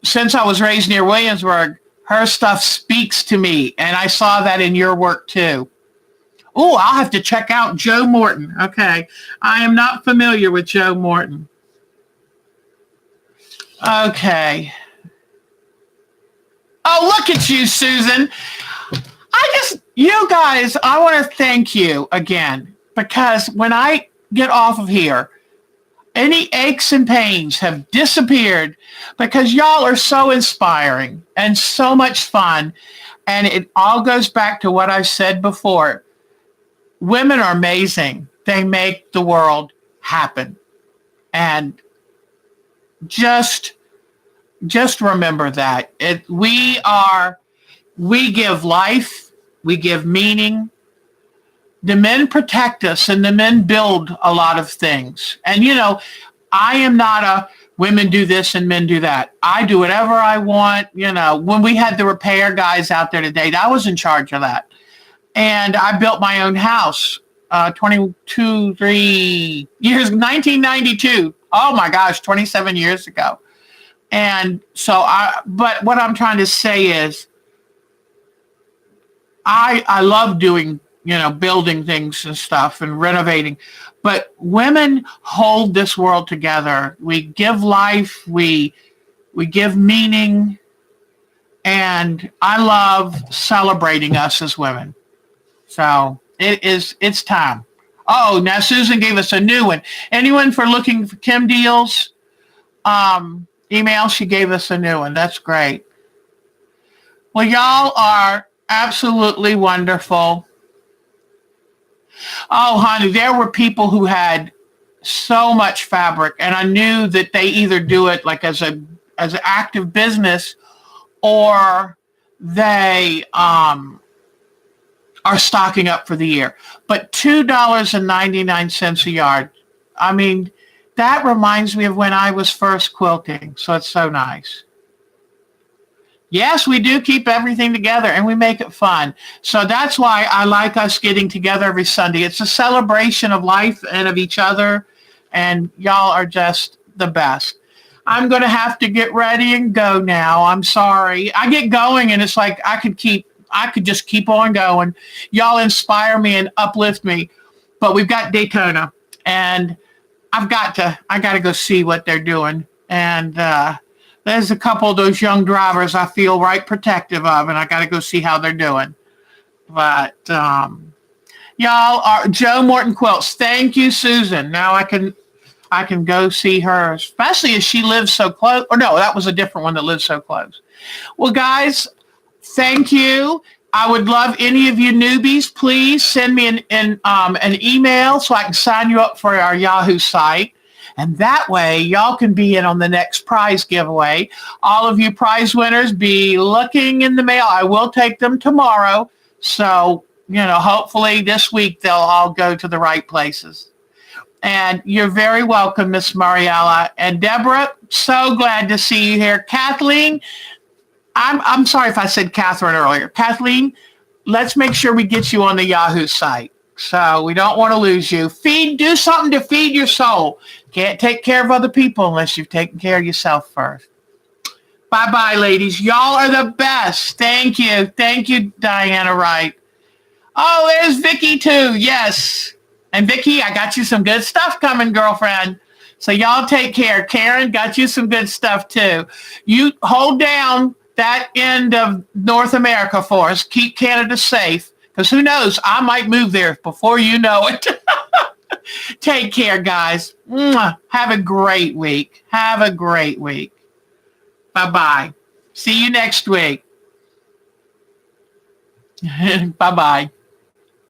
since I was raised near Williamsburg, her stuff speaks to me, and I saw that in your work too. Oh, I'll have to check out Joe Morton. Okay, I am not familiar with Joe Morton. Okay. Oh, look at you, Susan. You guys, I want to thank you again because when I get off of here, any aches and pains have disappeared because y'all are so inspiring and so much fun. And it all goes back to what I said before. Women are amazing. They make the world happen. And just remember that. We give life, we give meaning. The men protect us and the men build a lot of things. And, I am not a women do this and men do that. I do whatever I want. When we had the repair guys out there today, I was in charge of that. And I built my own house 3 years, 1992. Oh my gosh, 27 years ago. And so but what I'm trying to say is I love doing building things and stuff and renovating. But women hold this world together. We give life, we give meaning, and I love celebrating us as women. So it's time. Oh, now Susan gave us a new one. Anyone for looking for Kim Deal's email? She gave us a new one. That's great. Well, y'all are absolutely wonderful. Oh, honey, there were people who had so much fabric, and I knew that they either do it like as an active business, or they are stocking up for the year. But $2.99 a yard. I mean, that reminds me of when I was first quilting. So it's so nice. Yes, we do keep everything together and we make it fun. So that's why I like us getting together every Sunday. It's a celebration of life and of each other. And y'all are just the best. I'm going to have to get ready and go now. I'm sorry. I get going and it's like I could just keep on going. Y'all inspire me and uplift me. But we've got Daytona and I got to go see what they're doing. And there's a couple of those young drivers I feel right protective of, and I got to go see how they're doing. But y'all are Joe Morton Quilts. Thank you, Susan. Now I can go see her, especially as she lives so close. Or no, that was a different one that lives so close. Well, guys, thank you. I would love any of you newbies, please send me an email so I can sign you up for our Yahoo site. And that way, y'all can be in on the next prize giveaway. All of you prize winners, be looking in the mail. I will take them tomorrow. So, hopefully this week they'll all go to the right places. And you're very welcome, Miss Mariella. And Deborah, so glad to see you here. Kathleen, I'm sorry if I said Catherine earlier. Kathleen, let's make sure we get you on the Yahoo site. So we don't want to lose you. Do something to feed your soul. Can't take care of other people unless you've taken care of yourself first. Bye-bye, ladies. Y'all are the best. Thank you. Thank you, Diana Wright. Oh, there's Vicky too. Yes. And Vicky, I got you some good stuff coming, girlfriend. So y'all take care. Karen, got you some good stuff too. You hold down that end of North America for us. Keep Canada safe, because who knows, I might move there before you know it. Take care, guys. Mwah. Have a great week. Have a great week. Bye-bye. See you next week. Bye-bye.